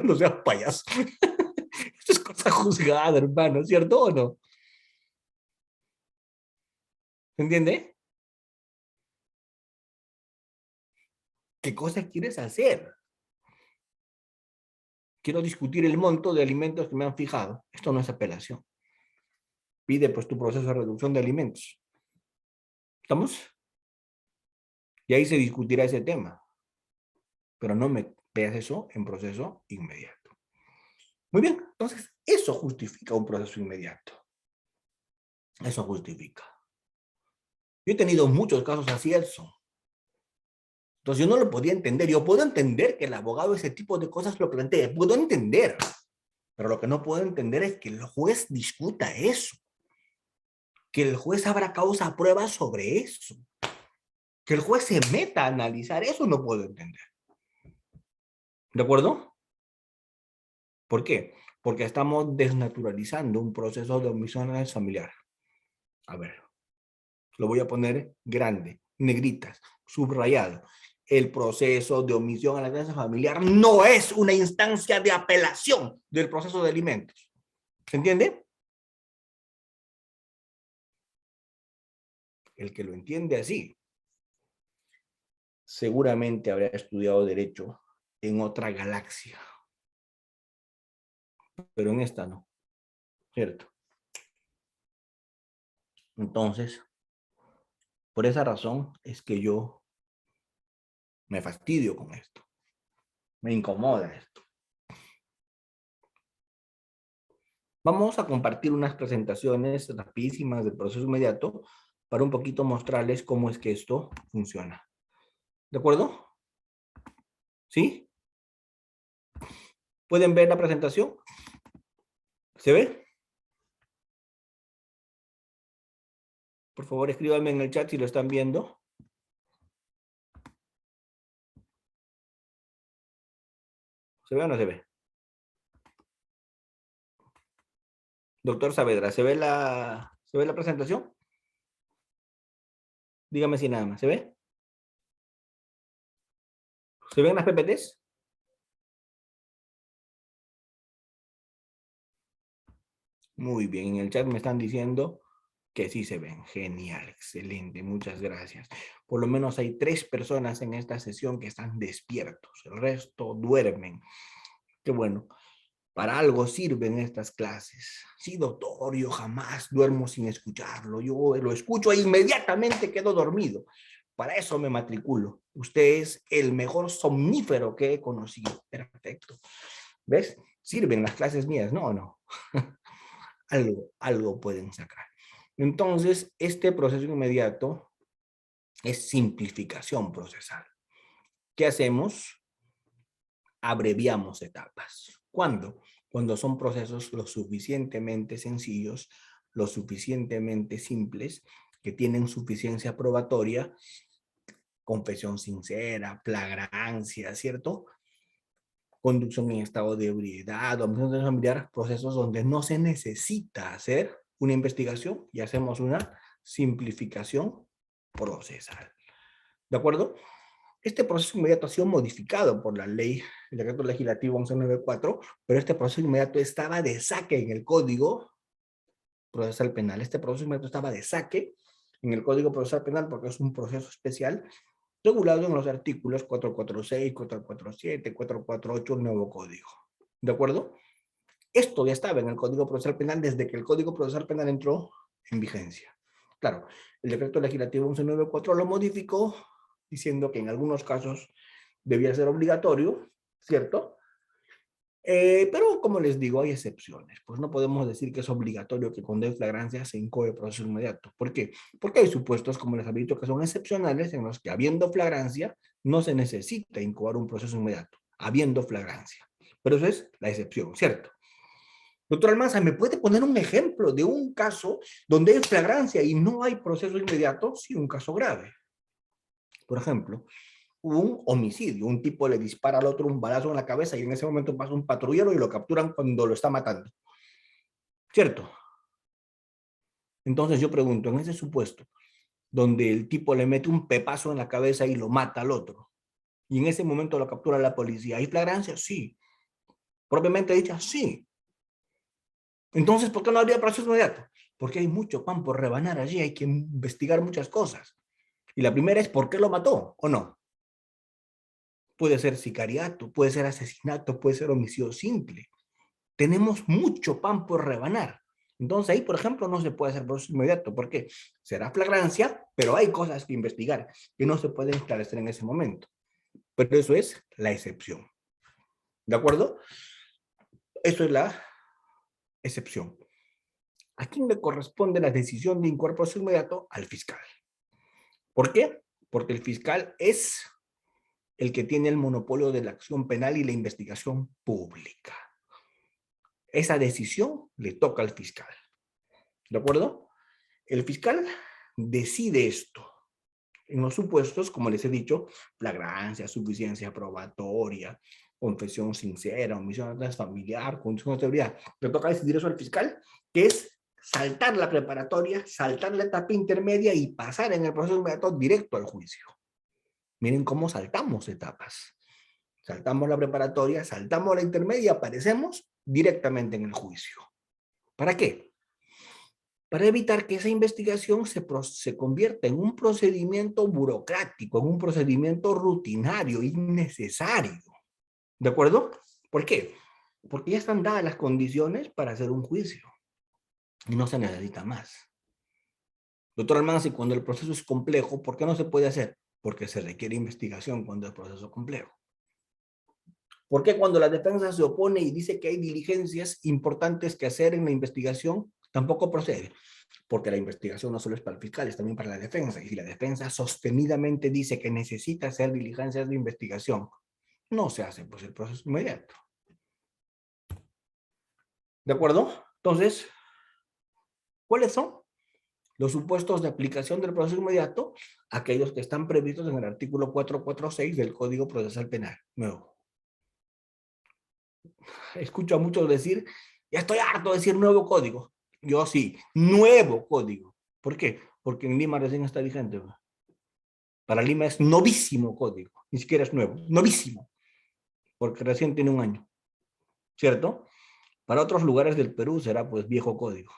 No seas payaso. Esto es cosa juzgada, hermano, ¿cierto o no? ¿Se entiende? ¿Qué cosa quieres hacer? Quiero discutir el monto de alimentos que me han fijado. Esto no es apelación. Pide pues tu proceso de reducción de alimentos. ¿Estamos? Y ahí se discutirá ese tema. Pero no me veas eso en proceso inmediato. Muy bien, entonces eso justifica un proceso inmediato. Eso justifica. Yo he tenido muchos casos así, eso. Entonces yo no lo podía entender. Yo puedo entender que el abogado ese tipo de cosas lo plantee. Puedo entender. Pero lo que no puedo entender es que el juez discuta eso. Que el juez abra causa prueba sobre eso. Que el juez se meta a analizar eso, no puedo entender. ¿De acuerdo? ¿Por qué? Porque estamos desnaturalizando un proceso de omisión familiar. A ver, lo voy a poner grande, negritas, subrayado. El proceso de omisión a la crianza familiar no es una instancia de apelación del proceso de alimentos. ¿Se entiende? El que lo entiende así, seguramente habrá estudiado Derecho en otra galaxia, pero en esta no, ¿cierto? Entonces, por esa razón es que yo me fastidio con esto, me incomoda esto. Vamos a compartir unas presentaciones rapidísimas del proceso inmediato para un poquito mostrarles cómo es que esto funciona. ¿De acuerdo? ¿Sí? ¿Pueden ver la presentación? ¿Se ve? Por favor, escríbanme en el chat si lo están viendo. ¿Se ve o no se ve? Doctor Saavedra, ¿se ve la presentación? Dígame si nada más. ¿Se ve? ¿Se ven las PPTs? Muy bien, en el chat me están diciendo que sí se ven. Genial, excelente, muchas gracias. Por lo menos hay 3 personas en esta sesión que están despiertos, el resto duermen. Qué bueno, para algo sirven estas clases. Sí, doctor, yo jamás duermo sin escucharlo. Yo lo escucho e inmediatamente quedo dormido. Para eso me matriculo. Usted es el mejor somnífero que he conocido. Perfecto. ¿Ves? Sirven las clases mías, ¿no o no? Algo pueden sacar. Entonces, este proceso inmediato es simplificación procesal. ¿Qué hacemos? Abreviamos etapas. ¿Cuándo? Cuando son procesos lo suficientemente sencillos, lo suficientemente simples, que tienen suficiencia probatoria, confesión sincera, flagrancia, ¿cierto? Conducción en estado de ebriedad, omisión familiar, procesos donde no se necesita hacer una investigación y hacemos una simplificación procesal. ¿De acuerdo? Este proceso inmediato ha sido modificado por la ley, el decreto legislativo 1194, pero este proceso inmediato estaba de saque en el Código Procesal Penal. Este proceso inmediato estaba de saque en el Código Procesal Penal porque es un proceso especial regulado en los artículos 446, 447, 448 del nuevo Código. ¿De acuerdo? Esto ya estaba en el Código Procesal Penal desde que el Código Procesal Penal entró en vigencia. Claro, el decreto legislativo 1194 lo modificó diciendo que en algunos casos debía ser obligatorio ¿cierto? Pero como les digo, hay excepciones. Pues no podemos decir que es obligatorio que cuando hay flagrancia se incoe proceso inmediato. ¿Por qué? Porque hay supuestos, como les había dicho, que son excepcionales en los que habiendo flagrancia no se necesita incoar un proceso inmediato, habiendo flagrancia. Pero eso es la excepción, ¿cierto? Doctor Almanza, ¿me puede poner un ejemplo de un caso donde hay flagrancia y no hay proceso inmediato? Sí, un caso grave. Por ejemplo, un homicidio. Un tipo le dispara al otro un balazo en la cabeza y en ese momento pasa un patrullero y lo capturan cuando lo está matando. ¿Cierto? Entonces yo pregunto, en ese supuesto, donde el tipo le mete un pepazo en la cabeza y lo mata al otro, y en ese momento lo captura la policía, ¿hay flagrancia? Sí. Propiamente dicha, sí. Entonces, ¿por qué no habría proceso inmediato? Porque hay mucho pan por rebanar allí, hay que investigar muchas cosas. Y la primera es, ¿por qué lo mató o no? Puede ser sicariato, puede ser asesinato, puede ser homicidio simple. Tenemos mucho pan por rebanar. Entonces ahí, por ejemplo, no se puede hacer proceso inmediato. ¿Por qué? Será flagrancia, pero hay cosas que investigar que no se pueden esclarecer en ese momento. Pero eso es la excepción. ¿De acuerdo? Eso es la excepción. ¿A quién le corresponde la decisión de incoar proceso inmediato? Al fiscal. ¿Por qué? Porque el fiscal es el que tiene el monopolio de la acción penal y la investigación pública. Esa decisión le toca al fiscal. ¿De acuerdo? El fiscal decide esto. En los supuestos, como les he dicho, flagrancia, suficiencia probatoria, confesión sincera, omisión transfamiliar, condición de seguridad. Le toca decidir eso al fiscal, que es saltar la preparatoria, saltar la etapa intermedia y pasar en el proceso inmediato directo al juicio. Miren cómo saltamos etapas. Saltamos la preparatoria, saltamos la intermedia y aparecemos directamente en el juicio. ¿Para qué? Para evitar que esa investigación se convierta en un procedimiento burocrático, en un procedimiento rutinario, innecesario. ¿De acuerdo? ¿Por qué? Porque ya están dadas las condiciones para hacer un juicio y no se necesita más. Doctor Almanzi, cuando el proceso es complejo, ¿por qué no se puede hacer? Porque se requiere investigación cuando el proceso es complejo. ¿Por qué cuando la defensa se opone y dice que hay diligencias importantes que hacer en la investigación, tampoco procede? Porque la investigación no solo es para el fiscal, es también para la defensa. Y si la defensa sostenidamente dice que necesita hacer diligencias de investigación, no se hace pues el proceso inmediato. ¿De acuerdo? Entonces, ¿cuáles son los supuestos de aplicación del proceso inmediato? Aquellos que están previstos en el artículo 446 del Código Procesal Penal. Nuevo. Escucho a muchos decir, ya estoy harto de decir nuevo código. Yo sí, nuevo código. ¿Por qué? Porque en Lima recién está vigente. Para Lima es novísimo código, ni siquiera es nuevo, novísimo, porque recién tiene un año, ¿cierto? Para otros lugares del Perú será pues viejo código,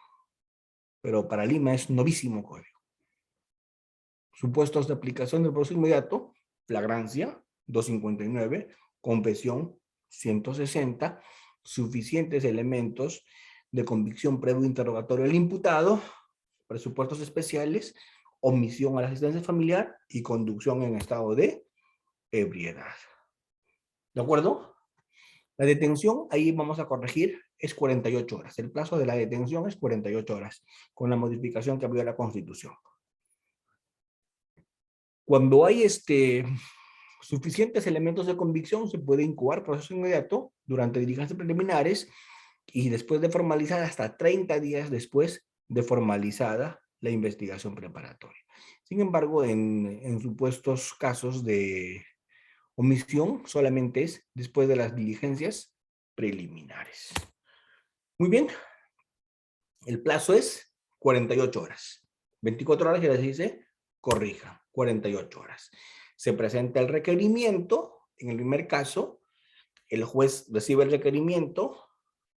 pero para Lima es novísimo código. Supuestos de aplicación del proceso inmediato: flagrancia, 259, confesión, 160, suficientes elementos de convicción previo interrogatorio del imputado, presupuestos especiales, omisión a la asistencia familiar y conducción en estado de ebriedad. ¿De acuerdo? La detención, ahí vamos a corregir, es 48 horas. El plazo de la detención es 48 horas, con la modificación que había la Constitución. Cuando hay suficientes elementos de convicción, se puede incoar proceso inmediato durante diligencias preliminares y después de formalizar hasta 30 días después de formalizada la investigación preparatoria. Sin embargo, en supuestos casos de omisión, solamente es después de las diligencias preliminares. Muy bien, el plazo es 48 horas. 24 horas, que les dice, corrija, 48 horas. Se presenta el requerimiento, en el primer caso, el juez recibe el requerimiento,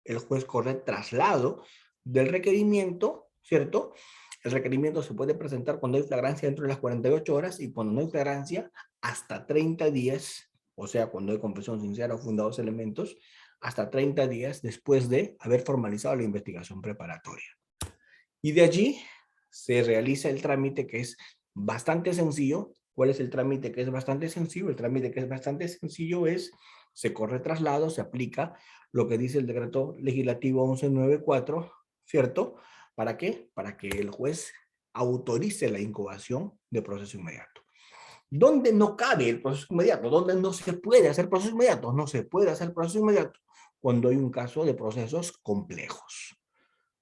el juez corre traslado del requerimiento, ¿cierto? El requerimiento se puede presentar cuando hay flagrancia dentro de las 48 horas y cuando no hay flagrancia, hasta 30 días, o sea, cuando hay confesión sincera o fundados elementos, hasta 30 días después de haber formalizado la investigación preparatoria. Y de allí se realiza el trámite que es bastante sencillo. ¿Cuál es el trámite que es bastante sencillo? El trámite que es bastante sencillo es se corre traslado, se aplica lo que dice el decreto legislativo 1194, ¿cierto? ¿Para qué? Para que el juez autorice la incoación de proceso inmediato. ¿Dónde no cabe el proceso inmediato? ¿Dónde no se puede hacer proceso inmediato? No se puede hacer proceso inmediato cuando hay un caso de procesos complejos,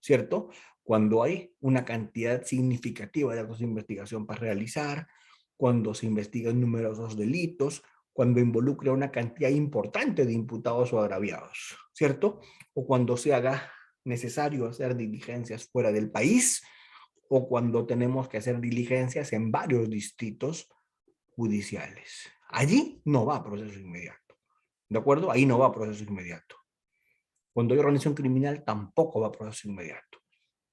¿cierto? Cuando hay una cantidad significativa de actos de investigación para realizar, cuando se investigan numerosos delitos, cuando involucra una cantidad importante de imputados o agraviados, ¿cierto? O cuando se haga necesario hacer diligencias fuera del país, o cuando tenemos que hacer diligencias en varios distritos judiciales. Allí no va a proceso inmediato, ¿de acuerdo? Ahí no va a proceso inmediato. Cuando hay organización criminal tampoco va a proceso inmediato.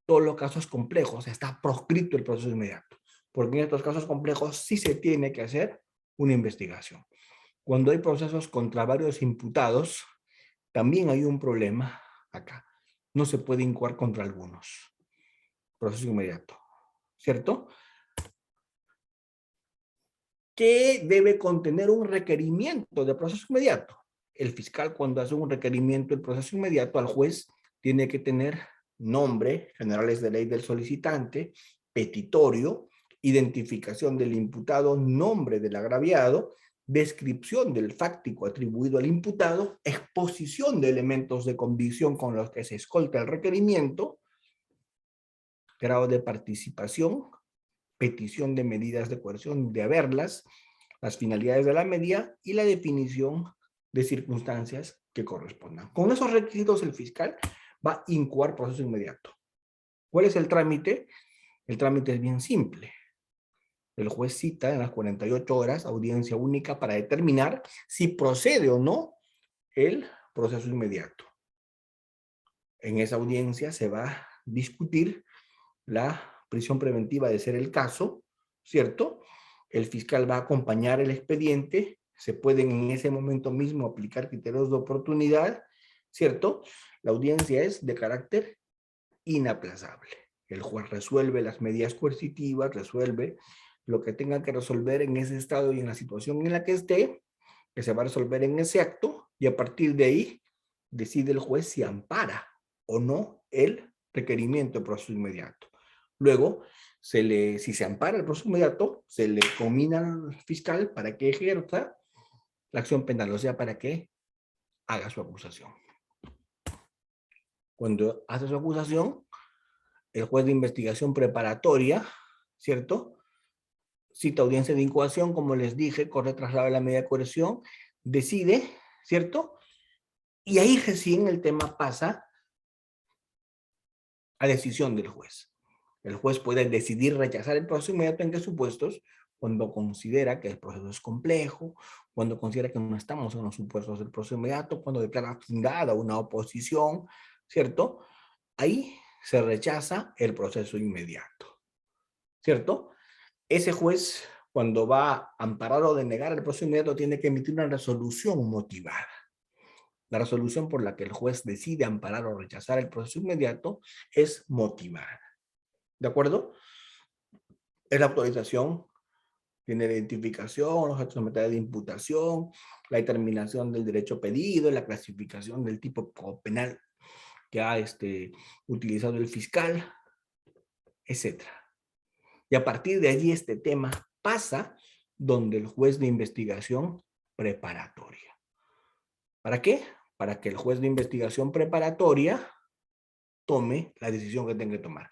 Todos los casos complejos está proscrito el proceso inmediato, porque en estos casos complejos sí se tiene que hacer una investigación. Cuando hay procesos contra varios imputados, también hay un problema acá. No se puede incoar contra algunos. Proceso inmediato, ¿cierto? Que debe contener un requerimiento de proceso inmediato. El fiscal, cuando hace un requerimiento del proceso inmediato al juez, tiene que tener nombre, generales de ley del solicitante, petitorio, identificación del imputado, nombre del agraviado, descripción del fáctico atribuido al imputado, exposición de elementos de convicción con los que se escolta el requerimiento, grado de participación, petición de medidas de coerción, de haberlas, las finalidades de la medida y la definición de circunstancias que correspondan. Con esos requisitos el fiscal va a incoar proceso inmediato. ¿Cuál es el trámite? El trámite es bien simple. El juez cita en las 48 horas audiencia única para determinar si procede o no el proceso inmediato. En esa audiencia se va a discutir la prisión preventiva de ser el caso, ¿cierto? El fiscal va a acompañar el expediente, se pueden en ese momento mismo aplicar criterios de oportunidad, ¿cierto? La audiencia es de carácter inaplazable. El juez resuelve las medidas coercitivas, resuelve lo que tenga que resolver en ese estado y en la situación en la que esté, que se va a resolver en ese acto, y a partir de ahí decide el juez si ampara o no el requerimiento de proceso inmediato. Luego, si se ampara el proceso inmediato, se le comina al fiscal para que ejerza la acción penal, o sea, para que haga su acusación. Cuando hace su acusación, el juez de investigación preparatoria, ¿cierto? Cita audiencia de incoación, como les dije, corre traslado de la medida de coerción, decide, ¿cierto? Y ahí recién el tema pasa a decisión del juez. El juez puede decidir rechazar el proceso inmediato en qué supuestos, cuando considera que el proceso es complejo, cuando considera que no estamos en los supuestos del proceso inmediato, cuando declara fundada una oposición, ¿cierto? Ahí se rechaza el proceso inmediato, ¿cierto? Ese juez, cuando va a amparar o denegar el proceso inmediato, tiene que emitir una resolución motivada. La resolución por la que el juez decide amparar o rechazar el proceso inmediato es motivada. ¿De acuerdo? Es la autorización, tiene la identificación, los hechos de materia de imputación, la determinación del derecho pedido, la clasificación del tipo penal que ha utilizado el fiscal, etc. Y a partir de allí este tema pasa donde el juez de investigación preparatoria. ¿Para qué? Para que el juez de investigación preparatoria tome la decisión que tenga que tomar.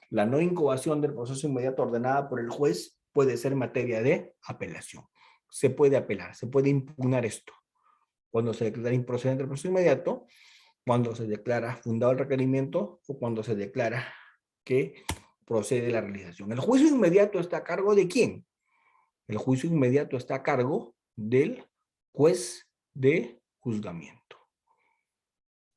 La no incoación del proceso inmediato ordenada por el juez puede ser materia de apelación. Se puede apelar, se puede impugnar esto. Cuando se declara improcedente el proceso inmediato, cuando se declara fundado el requerimiento o cuando se declara que procede la realización. ¿El juicio inmediato está a cargo de quién? El juicio inmediato está a cargo del juez de juzgamiento.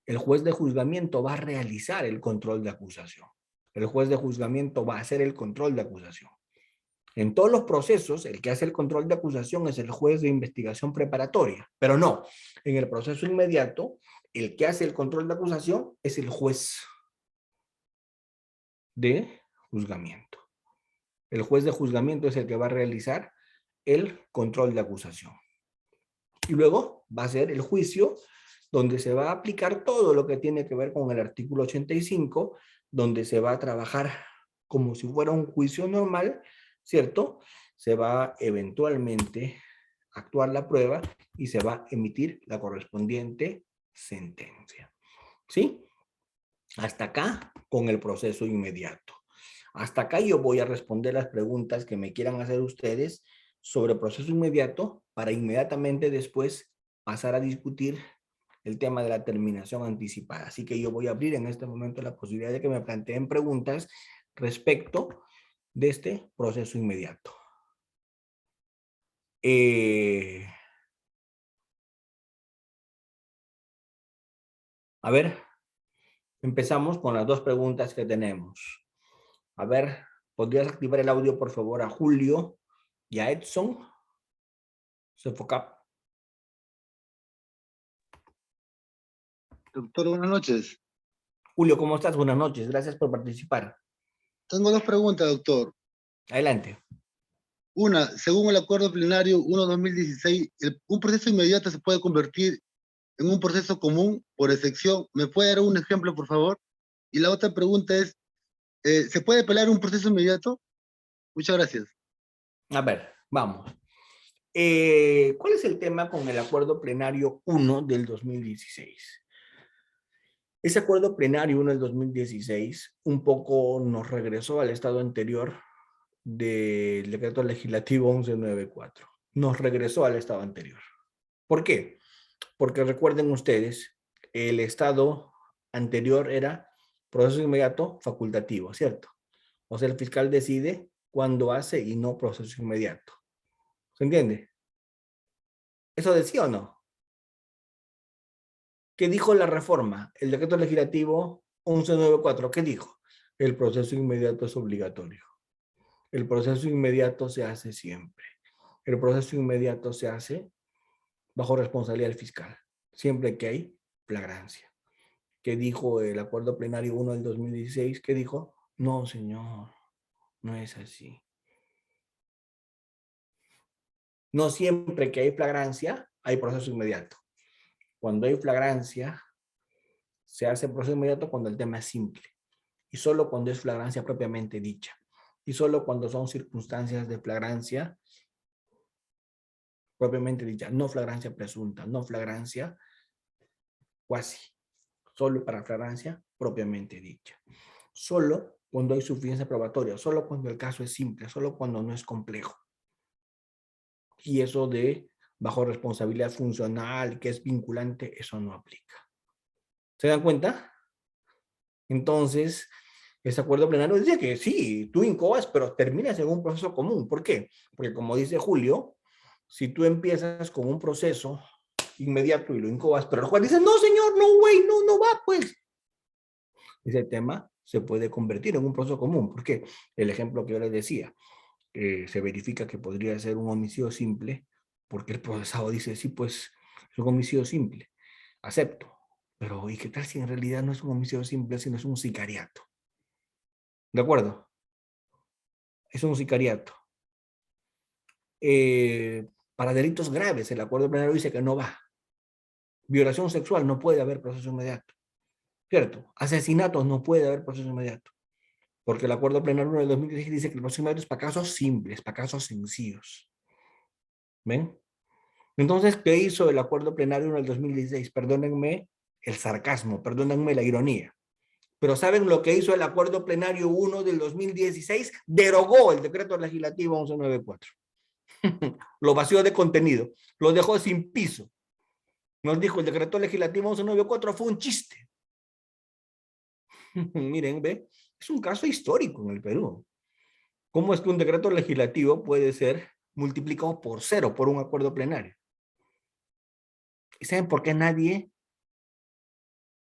El juez de juzgamiento va a realizar el control de acusación. El juez de juzgamiento va a hacer el control de acusación. En todos los procesos, el que hace el control de acusación es el juez de investigación preparatoria, pero no, en el proceso inmediato, el que hace el control de acusación es el juez de juzgamiento. El juez de juzgamiento es el que va a realizar el control de acusación. Y luego va a ser el juicio donde se va a aplicar todo lo que tiene que ver con el artículo 85, donde se va a trabajar como si fuera un juicio normal, ¿cierto? Se va eventualmente a actuar la prueba y se va a emitir la correspondiente sentencia. ¿Sí? Hasta acá con el proceso inmediato. Hasta acá yo voy a responder las preguntas que me quieran hacer ustedes sobre el proceso inmediato para inmediatamente después pasar a discutir el tema de la terminación anticipada. Así que yo voy a abrir en este momento la posibilidad de que me planteen preguntas respecto de este proceso inmediato. A ver, empezamos con las dos preguntas que tenemos. A ver, ¿podrías activar el audio, por favor, a Julio y a Edson? Sofocap. Doctor, buenas noches. Julio, ¿cómo estás? Buenas noches. Gracias por participar. Tengo dos preguntas, doctor. Adelante. Una, según el acuerdo plenario 1-2016, un proceso inmediato se puede convertir en un proceso común por excepción. ¿Me puede dar un ejemplo, por favor? Y la otra pregunta es, ¿se puede apelar un proceso inmediato? Muchas gracias. A ver, vamos. ¿Cuál es el tema con el acuerdo plenario 1 del 2016? Ese acuerdo plenario 1 del 2016 un poco nos regresó al estado anterior del decreto legislativo 1194. Nos regresó al estado anterior. ¿Por qué? Porque recuerden ustedes, el estado anterior era proceso inmediato facultativo, ¿cierto? O sea, el fiscal decide cuándo hace y no proceso inmediato. ¿Se entiende? ¿Eso decía o no? ¿Qué dijo la reforma? El decreto legislativo 1194, ¿qué dijo? El proceso inmediato es obligatorio. El proceso inmediato se hace siempre. El proceso inmediato se hace bajo responsabilidad del fiscal, siempre que hay flagrancia. ¿Qué dijo el acuerdo plenario 1 del 2016? ¿Qué dijo? No, señor, no es así. No siempre que hay flagrancia, hay proceso inmediato. Cuando hay flagrancia, se hace proceso inmediato cuando el tema es simple. Y solo cuando es flagrancia propiamente dicha. Y solo cuando son circunstancias de flagrancia propiamente dicha. No flagrancia presunta, no flagrancia cuasi. Solo para flagrancia propiamente dicha. Solo cuando hay suficiencia probatoria, solo cuando el caso es simple, solo cuando no es complejo. Y eso de bajo responsabilidad funcional, que es vinculante, eso no aplica. ¿Se dan cuenta? Entonces, ese acuerdo plenario dice que sí, tú incoas, pero terminas en un proceso común. ¿Por qué? Porque como dice Julio, si tú empiezas con un proceso inmediato y lo incoas, pero el juez dice, no señor, no güey, no, no va pues. Ese tema se puede convertir en un proceso común. ¿Por qué? El ejemplo que yo les decía, se verifica que podría ser un homicidio simple, porque el procesado dice, sí, pues es un homicidio simple, acepto. Pero ¿y qué tal si en realidad no es un homicidio simple, sino es un sicariato? ¿De acuerdo? Es un sicariato. Para delitos graves, el acuerdo plenario dice que no va. Violación sexual no puede haber proceso inmediato. ¿Cierto? Asesinatos no puede haber proceso inmediato. Porque el acuerdo plenario del 2016 dice que el proceso inmediato es para casos simples, para casos sencillos. ¿Ven? Entonces, ¿qué hizo el acuerdo plenario del 2016? Perdónenme el sarcasmo, perdónenme la ironía. Pero ¿saben lo que hizo el acuerdo plenario 1 del 2016? Derogó el decreto legislativo 1194. Lo vació de contenido, lo dejó sin piso. Nos dijo el decreto legislativo 1194 fue un chiste. Miren, ve, es un caso histórico en el Perú. ¿Cómo es que un decreto legislativo puede ser multiplicado por 0 por un acuerdo plenario? ¿Y saben por qué nadie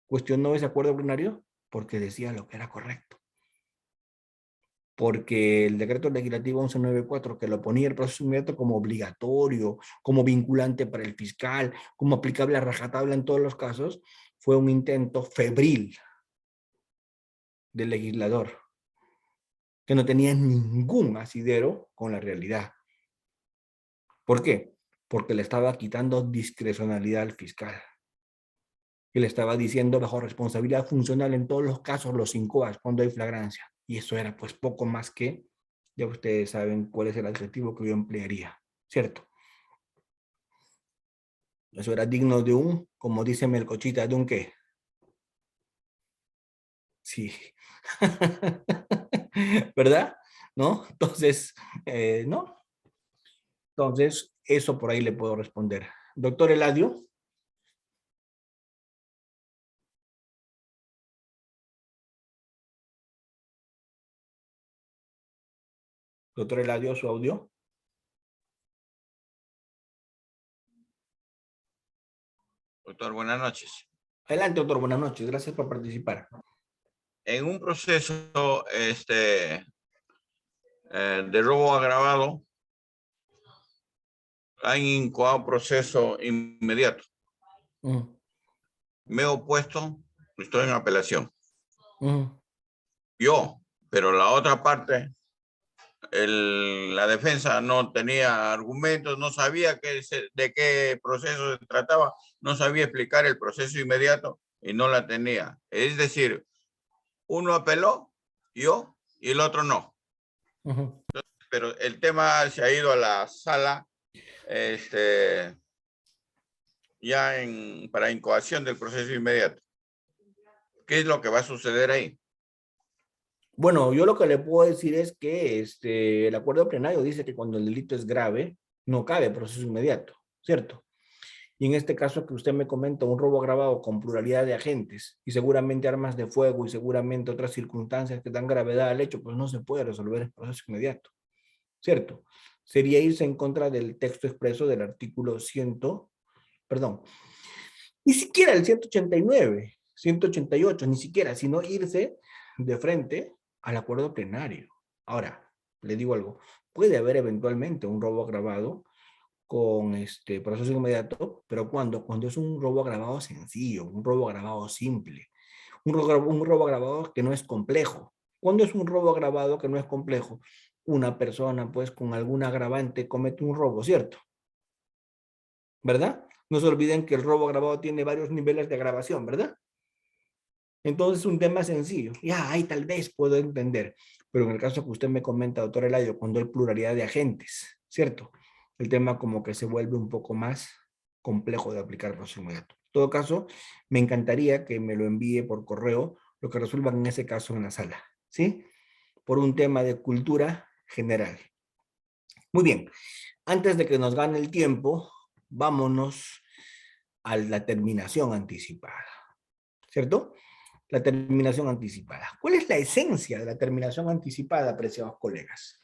cuestionó ese acuerdo plenario? Porque decía lo que era correcto. Porque el decreto legislativo 1194, que lo ponía el proceso inmediato como obligatorio, como vinculante para el fiscal, como aplicable a rajatabla en todos los casos, fue un intento febril del legislador, que no tenía ningún asidero con la realidad. ¿Por qué? porque le estaba quitando discrecionalidad al fiscal. Y le estaba diciendo bajo responsabilidad funcional en todos los casos, los incoas, cuando hay flagrancia. Y eso era pues poco más que, ya ustedes saben cuál es el adjetivo que yo emplearía, ¿cierto? Eso era digno de un, como dice Melcochita, ¿de un qué? Sí. ¿Verdad? ¿No? Entonces, ¿no? Entonces, eso por ahí le puedo responder. Doctor Eladio. Doctor Eladio, su audio. Doctor, buenas noches. Adelante, doctor. Buenas noches. Gracias por participar. En un proceso de robo agravado, han incoado proceso inmediato. Me he opuesto, estoy en apelación. Yo, pero la otra parte, la defensa no tenía argumentos, no sabía de qué proceso se trataba, no sabía explicar el proceso inmediato y no la tenía. Es decir, uno apeló, yo, y el otro no. Pero el tema se ha ido a la sala ya para incoación del proceso inmediato. ¿Qué es lo que va a suceder ahí? Bueno, yo lo que le puedo decir es que el acuerdo plenario dice que cuando el delito es grave, no cabe proceso inmediato, ¿cierto? Y en este caso que usted me comenta, un robo agravado con pluralidad de agentes y seguramente armas de fuego y seguramente otras circunstancias que dan gravedad al hecho, pues no se puede resolver el proceso inmediato, ¿cierto? Sería irse en contra del texto expreso del artículo 100, perdón, ni siquiera el 189, 188, ni siquiera, sino irse de frente al acuerdo plenario. Ahora, le digo algo, puede haber eventualmente un robo agravado con proceso inmediato, pero cuando es un robo agravado sencillo, un robo agravado simple, un robo agravado que no es complejo. ¿Cuándo es un robo agravado que no es complejo? Una persona, pues, con algún agravante comete un robo, ¿cierto? ¿Verdad? No se olviden que el robo agravado tiene varios niveles de agravación, ¿verdad? Entonces es un tema sencillo. Ya, ahí tal vez puedo entender. Pero en el caso que usted me comenta, doctor Eladio, cuando hay pluralidad de agentes, ¿cierto? El tema como que se vuelve un poco más complejo de aplicar el proceso inmediato. En todo caso, me encantaría que me lo envíe por correo, lo que resuelvan en ese caso en la sala, ¿sí? Por un tema de cultura general. Muy bien. Antes de que nos gane el tiempo, vámonos a la terminación anticipada, ¿cierto? La terminación anticipada. ¿Cuál es la esencia de la terminación anticipada, apreciados colegas?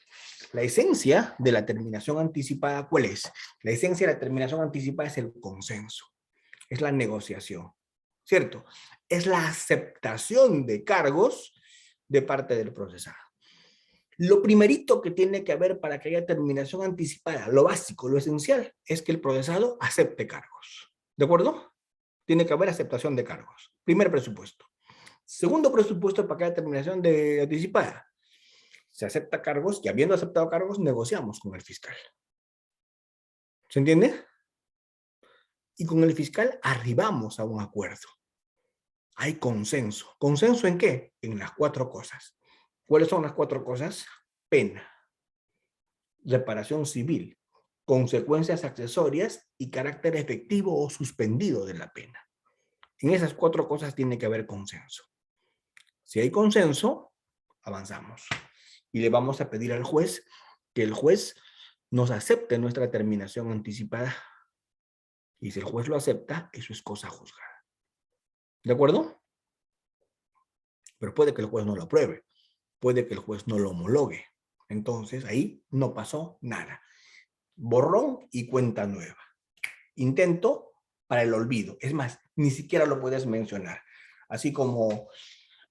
La esencia de la terminación anticipada, ¿cuál es? La esencia de la terminación anticipada es el consenso, es la negociación, ¿cierto? Es la aceptación de cargos de parte del procesado. Lo primerito que tiene que haber para que haya terminación anticipada, lo básico, lo esencial, es que el procesado acepte cargos. ¿De acuerdo? Tiene que haber aceptación de cargos. Primer presupuesto. Segundo presupuesto para que haya terminación de anticipada. Se acepta cargos y habiendo aceptado cargos, negociamos con el fiscal. ¿Se entiende? Y con el fiscal arribamos a un acuerdo. Hay consenso. ¿Consenso en qué? En las 4 cosas. ¿Cuáles son las 4 cosas? Pena, reparación civil, consecuencias accesorias y carácter efectivo o suspendido de la pena. En esas 4 cosas tiene que haber consenso. Si hay consenso, avanzamos. Y le vamos a pedir al juez que el juez nos acepte nuestra terminación anticipada. Y si el juez lo acepta, eso es cosa juzgada. ¿De acuerdo? Pero puede que el juez no lo apruebe. Puede que el juez no lo homologue. Entonces ahí no pasó nada. Borrón y cuenta nueva. Intento para el olvido. Es más, ni siquiera lo puedes mencionar. Así como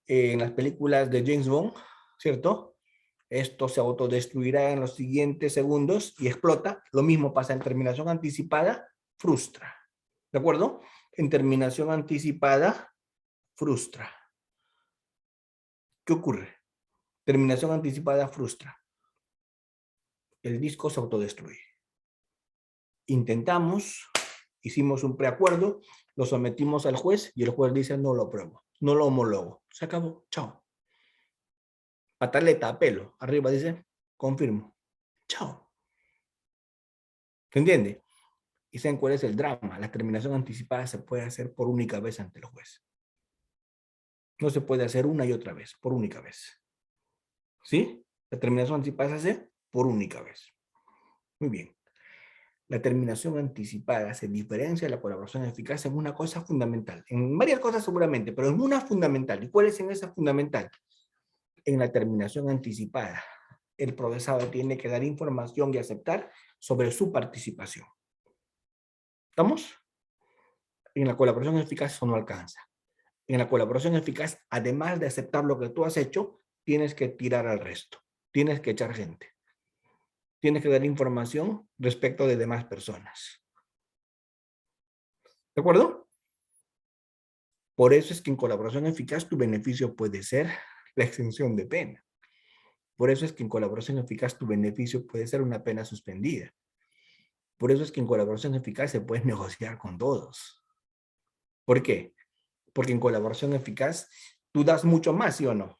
en las películas de James Bond, ¿cierto? Esto se autodestruirá en los siguientes segundos y explota. Lo mismo pasa en terminación anticipada, frustra. ¿De acuerdo? En terminación anticipada, frustra. ¿Qué ocurre? Terminación anticipada, frustra. El disco se autodestruye. intentamos, hicimos un preacuerdo, lo sometimos al juez y el juez dice no lo apruebo, no lo homologo. Se acabó, chao. Pataleta, apelo, arriba dice confirmo, chao. ¿Se entiende? ¿Y saben cuál es el drama? La terminación anticipada se puede hacer por única vez ante el juez. No se puede hacer una y otra vez, por única vez. ¿Sí? La terminación anticipada se hace por única vez. Muy bien. La terminación anticipada se diferencia de la colaboración eficaz en una cosa fundamental. En varias cosas seguramente, pero en una fundamental. ¿Y cuál es en esa fundamental? En la terminación anticipada, el procesado tiene que dar información y aceptar sobre su participación. ¿Estamos? En la colaboración eficaz eso no alcanza. En la colaboración eficaz, además de aceptar lo que tú has hecho, tienes que tirar al resto. Tienes que echar gente. Tienes que dar información respecto de demás personas. ¿De acuerdo? Por eso es que en colaboración eficaz tu beneficio puede ser la exención de pena. Por eso es que en colaboración eficaz tu beneficio puede ser una pena suspendida. Por eso es que en colaboración eficaz se puede negociar con todos. ¿Por qué? Porque en colaboración eficaz tú das mucho más, ¿sí o no?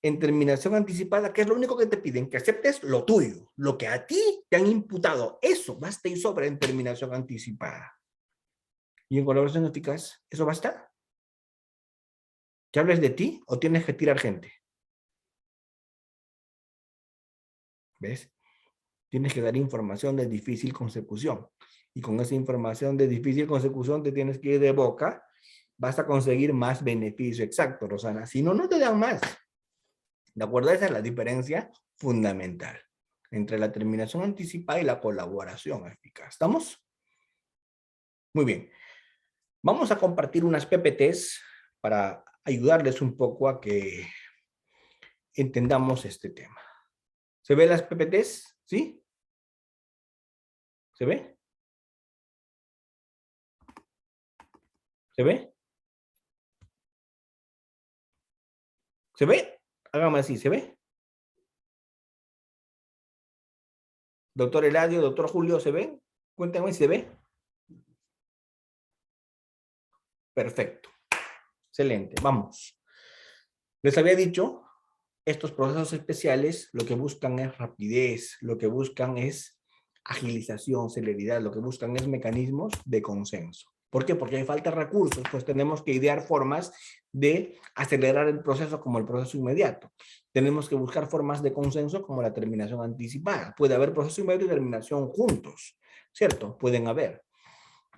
En terminación anticipada, ¿qué es lo único que te piden? Que aceptes lo tuyo, lo que a ti te han imputado. Eso basta y sobra en terminación anticipada. ¿Y en colaboración eficaz, eso basta? ¿Que hables de ti o tienes que tirar gente? ¿Ves? Tienes que dar información de difícil consecución. Y con esa información de difícil consecución te tienes que ir de boca. Vas a conseguir más beneficio. Exacto, Rosana. Si no, no te dan más. ¿De acuerdo? Esa es la diferencia fundamental entre la terminación anticipada y la colaboración eficaz. ¿Estamos? Muy bien. Vamos a compartir unas PPTs para ayudarles un poco a que entendamos este tema. ¿Se ven las PPTs? ¿Sí? ¿Se ve? ¿Se ve? ¿Se ve? Hágame así, ¿se ve? Doctor Eladio, doctor Julio, ¿se ve? Cuéntenme si se ve. Perfecto. Excelente. Vamos. Les había dicho, estos procesos especiales lo que buscan es rapidez, lo que buscan es agilización, celeridad, lo que buscan es mecanismos de consenso. ¿Por qué? Porque hay falta de recursos, pues tenemos que idear formas de acelerar el proceso como el proceso inmediato. Tenemos que buscar formas de consenso como la terminación anticipada. Puede haber proceso inmediato y terminación juntos, ¿cierto? Pueden haber.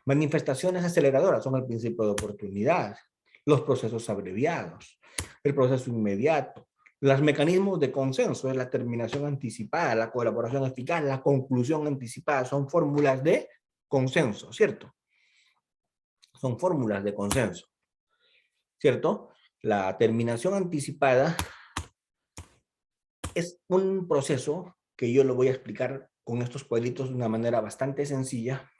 Manifestaciones aceleradoras son el principio de oportunidad, los procesos abreviados, el proceso inmediato, los mecanismos de consenso es la terminación anticipada, la colaboración eficaz, la conclusión anticipada, son fórmulas de consenso, ¿cierto? Son fórmulas de consenso, ¿cierto? La terminación anticipada es un proceso que yo lo voy a explicar con estos cuadritos de una manera bastante sencilla,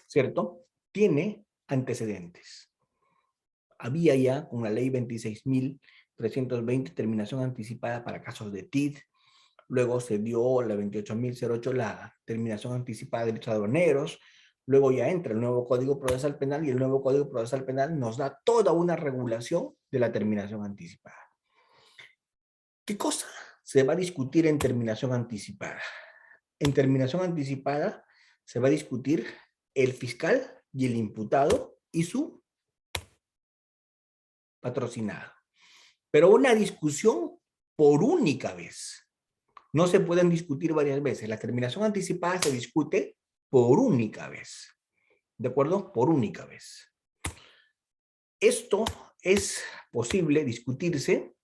¿cierto? Tiene antecedentes. Había ya con la ley 26.320 terminación anticipada para casos de TID, luego se dio la 28.008 la terminación anticipada de delitos aduaneros, luego ya entra el nuevo Código Procesal Penal y el nuevo Código Procesal Penal nos da toda una regulación de la terminación anticipada. ¿Qué cosa se va a discutir en terminación anticipada? En terminación anticipada se va a discutir el fiscal y el imputado y su patrocinado. Pero una discusión por única vez. No se pueden discutir varias veces. La terminación anticipada se discute por única vez. ¿De acuerdo? Por única vez. Esto es posible discutirse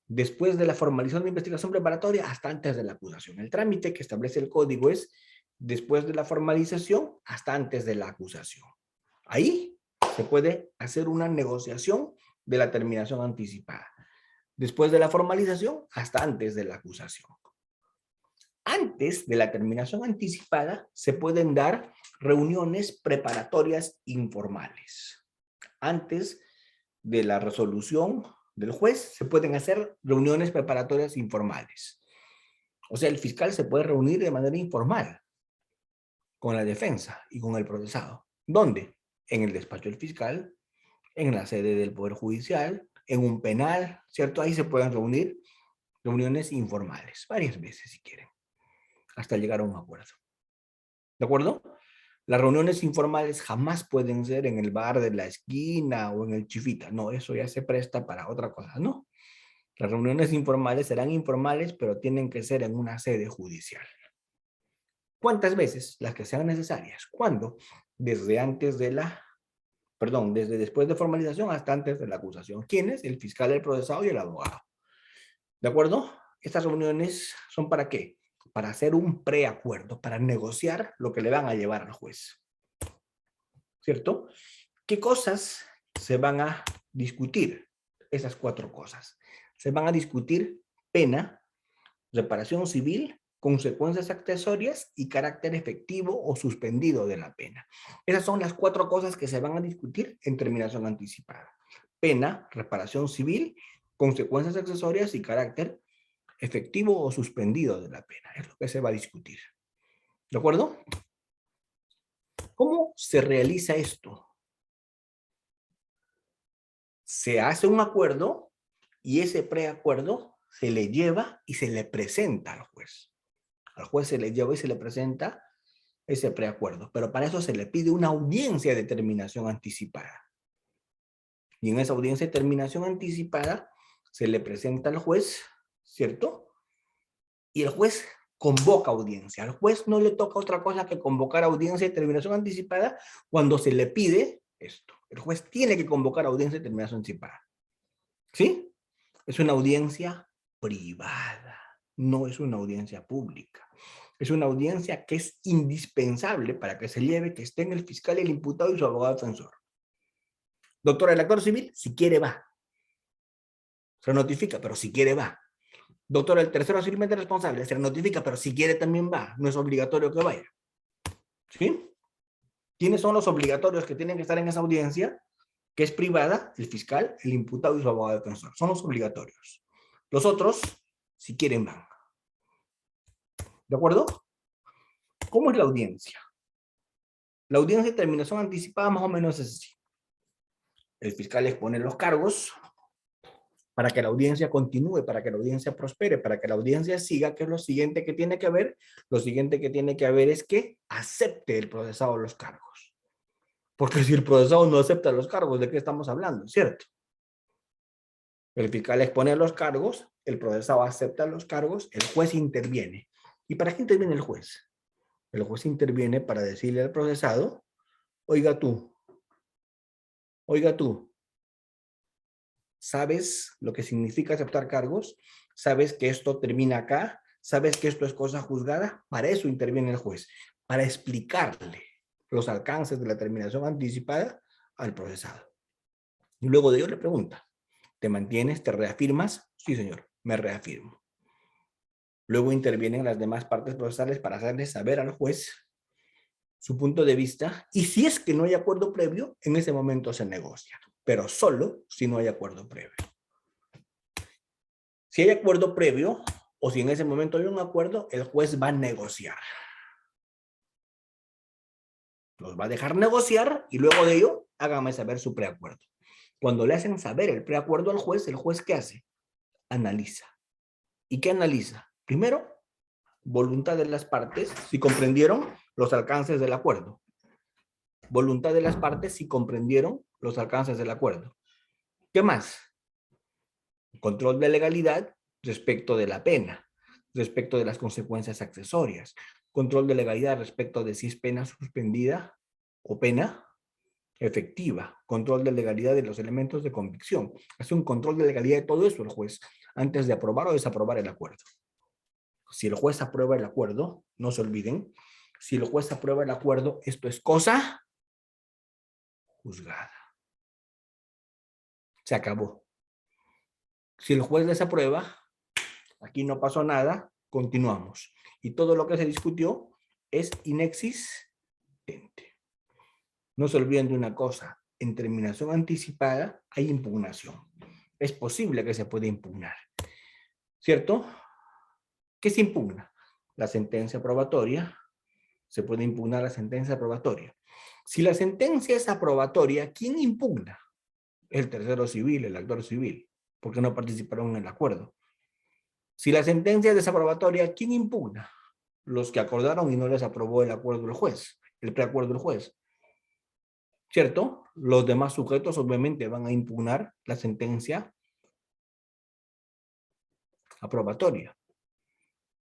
después de la formalización de investigación preparatoria hasta antes de la acusación. El trámite que establece el código es después de la formalización hasta antes de la acusación. Ahí se puede hacer una negociación de la terminación anticipada. Después de la formalización hasta antes de la acusación. Antes de la terminación anticipada se pueden dar reuniones preparatorias informales. Antes de la resolución del juez se pueden hacer reuniones preparatorias informales. O sea, el fiscal se puede reunir de manera informal con la defensa y con el procesado. ¿Dónde? En el despacho del fiscal, en la sede del Poder Judicial, en un penal, ¿cierto? Ahí se pueden reunir reuniones informales, varias veces si quieren, hasta llegar a un acuerdo. ¿De acuerdo? Las reuniones informales jamás pueden ser en el bar de la esquina o en el chifita. No, eso ya se presta para otra cosa, ¿no? Las reuniones informales serán informales, pero tienen que ser en una sede judicial. ¿Cuántas veces? Las que sean necesarias. ¿Cuándo? Desde antes de la, perdón, desde después de formalización hasta antes de la acusación. ¿Quiénes? El fiscal, el procesado y el abogado. ¿De acuerdo? Estas reuniones son ¿para qué? Para hacer un preacuerdo, para negociar lo que le van a llevar al juez. ¿Cierto? ¿Qué cosas se van a discutir? Esas 4 cosas. Se van a discutir pena, reparación civil, consecuencias accesorias y carácter efectivo o suspendido de la pena. Esas son las 4 cosas que se van a discutir en terminación anticipada. Pena, reparación civil, consecuencias accesorias y carácter efectivo o suspendido de la pena. Es lo que se va a discutir. ¿De acuerdo? ¿Cómo se realiza esto? Se hace un acuerdo y ese preacuerdo se le lleva y se le presenta al juez. Al juez se le lleva y se le presenta ese preacuerdo, pero para eso se le pide una audiencia de terminación anticipada. Y en esa audiencia de terminación anticipada se le presenta al juez, ¿cierto? Y el juez convoca audiencia. Al juez no le toca otra cosa que convocar audiencia de terminación anticipada cuando se le pide esto. El juez tiene que convocar audiencia de terminación anticipada. ¿Sí? Es una audiencia privada, no es una audiencia pública. Es una audiencia que es indispensable para que se lleve, que estén el fiscal, el imputado y su abogado defensor. Doctor, el actor civil, si quiere va. Se notifica, pero si quiere va. Doctor, el tercero civilmente responsable, se notifica, pero si quiere también va. No es obligatorio que vaya. ¿Sí? ¿Quiénes son los obligatorios que tienen que estar en esa audiencia? Que es privada, el fiscal, el imputado y su abogado defensor. Son los obligatorios. Los otros, si quieren, van. ¿De acuerdo? ¿Cómo es la audiencia? La audiencia de terminación anticipada más o menos es así. El fiscal expone los cargos para que la audiencia continúe, para que la audiencia prospere, para que la audiencia siga, que es lo siguiente que tiene que haber. Lo siguiente que tiene que haber es que acepte el procesado los cargos. Porque si el procesado no acepta los cargos, ¿de qué estamos hablando? ¿Cierto? El fiscal expone los cargos, el procesado acepta los cargos, el juez interviene. ¿Y para qué interviene el juez? El juez interviene para decirle al procesado, oiga tú, ¿sabes lo que significa aceptar cargos? ¿Sabes que esto termina acá? ¿Sabes que esto es cosa juzgada? Para eso interviene el juez, para explicarle los alcances de la terminación anticipada al procesado. Y luego de ello le pregunta, ¿te mantienes? ¿Te reafirmas? Sí, señor, me reafirmo. Luego intervienen las demás partes procesales para hacerle saber al juez su punto de vista, y si es que no hay acuerdo previo, en ese momento se negocia, pero solo si no hay acuerdo previo. Si hay acuerdo previo, o si en ese momento hay un acuerdo, el juez va a negociar. Los va a dejar negociar y luego de ello, hágame saber su preacuerdo. Cuando le hacen saber el preacuerdo al juez, ¿el juez qué hace? Analiza. ¿Y qué analiza? Primero, voluntad de las partes, si comprendieron los alcances del acuerdo. Voluntad de las partes, si comprendieron los alcances del acuerdo. ¿Qué más? Control de legalidad respecto de la pena, respecto de las consecuencias accesorias. Control de legalidad respecto de si es pena suspendida o pena efectiva. Control de legalidad de los elementos de convicción. Hace un control de legalidad de todo eso el juez antes de aprobar o desaprobar el acuerdo. Si el juez aprueba el acuerdo, no se olviden, si el juez aprueba el acuerdo, esto es cosa juzgada. Se acabó. Si el juez desaprueba, aquí no pasó nada, continuamos. Y todo lo que se discutió es inexistente. No se olviden de una cosa, en terminación anticipada hay impugnación. Es posible que se pueda impugnar. ¿Cierto? ¿Qué se impugna? La sentencia probatoria. Se puede impugnar la sentencia probatoria. Si la sentencia es aprobatoria, ¿quién impugna? El tercero civil, el actor civil, porque no participaron en el acuerdo. Si la sentencia es desaprobatoria, ¿quién impugna? Los que acordaron y no les aprobó el acuerdo del juez, el preacuerdo del juez. ¿Cierto? Los demás sujetos obviamente van a impugnar la sentencia aprobatoria.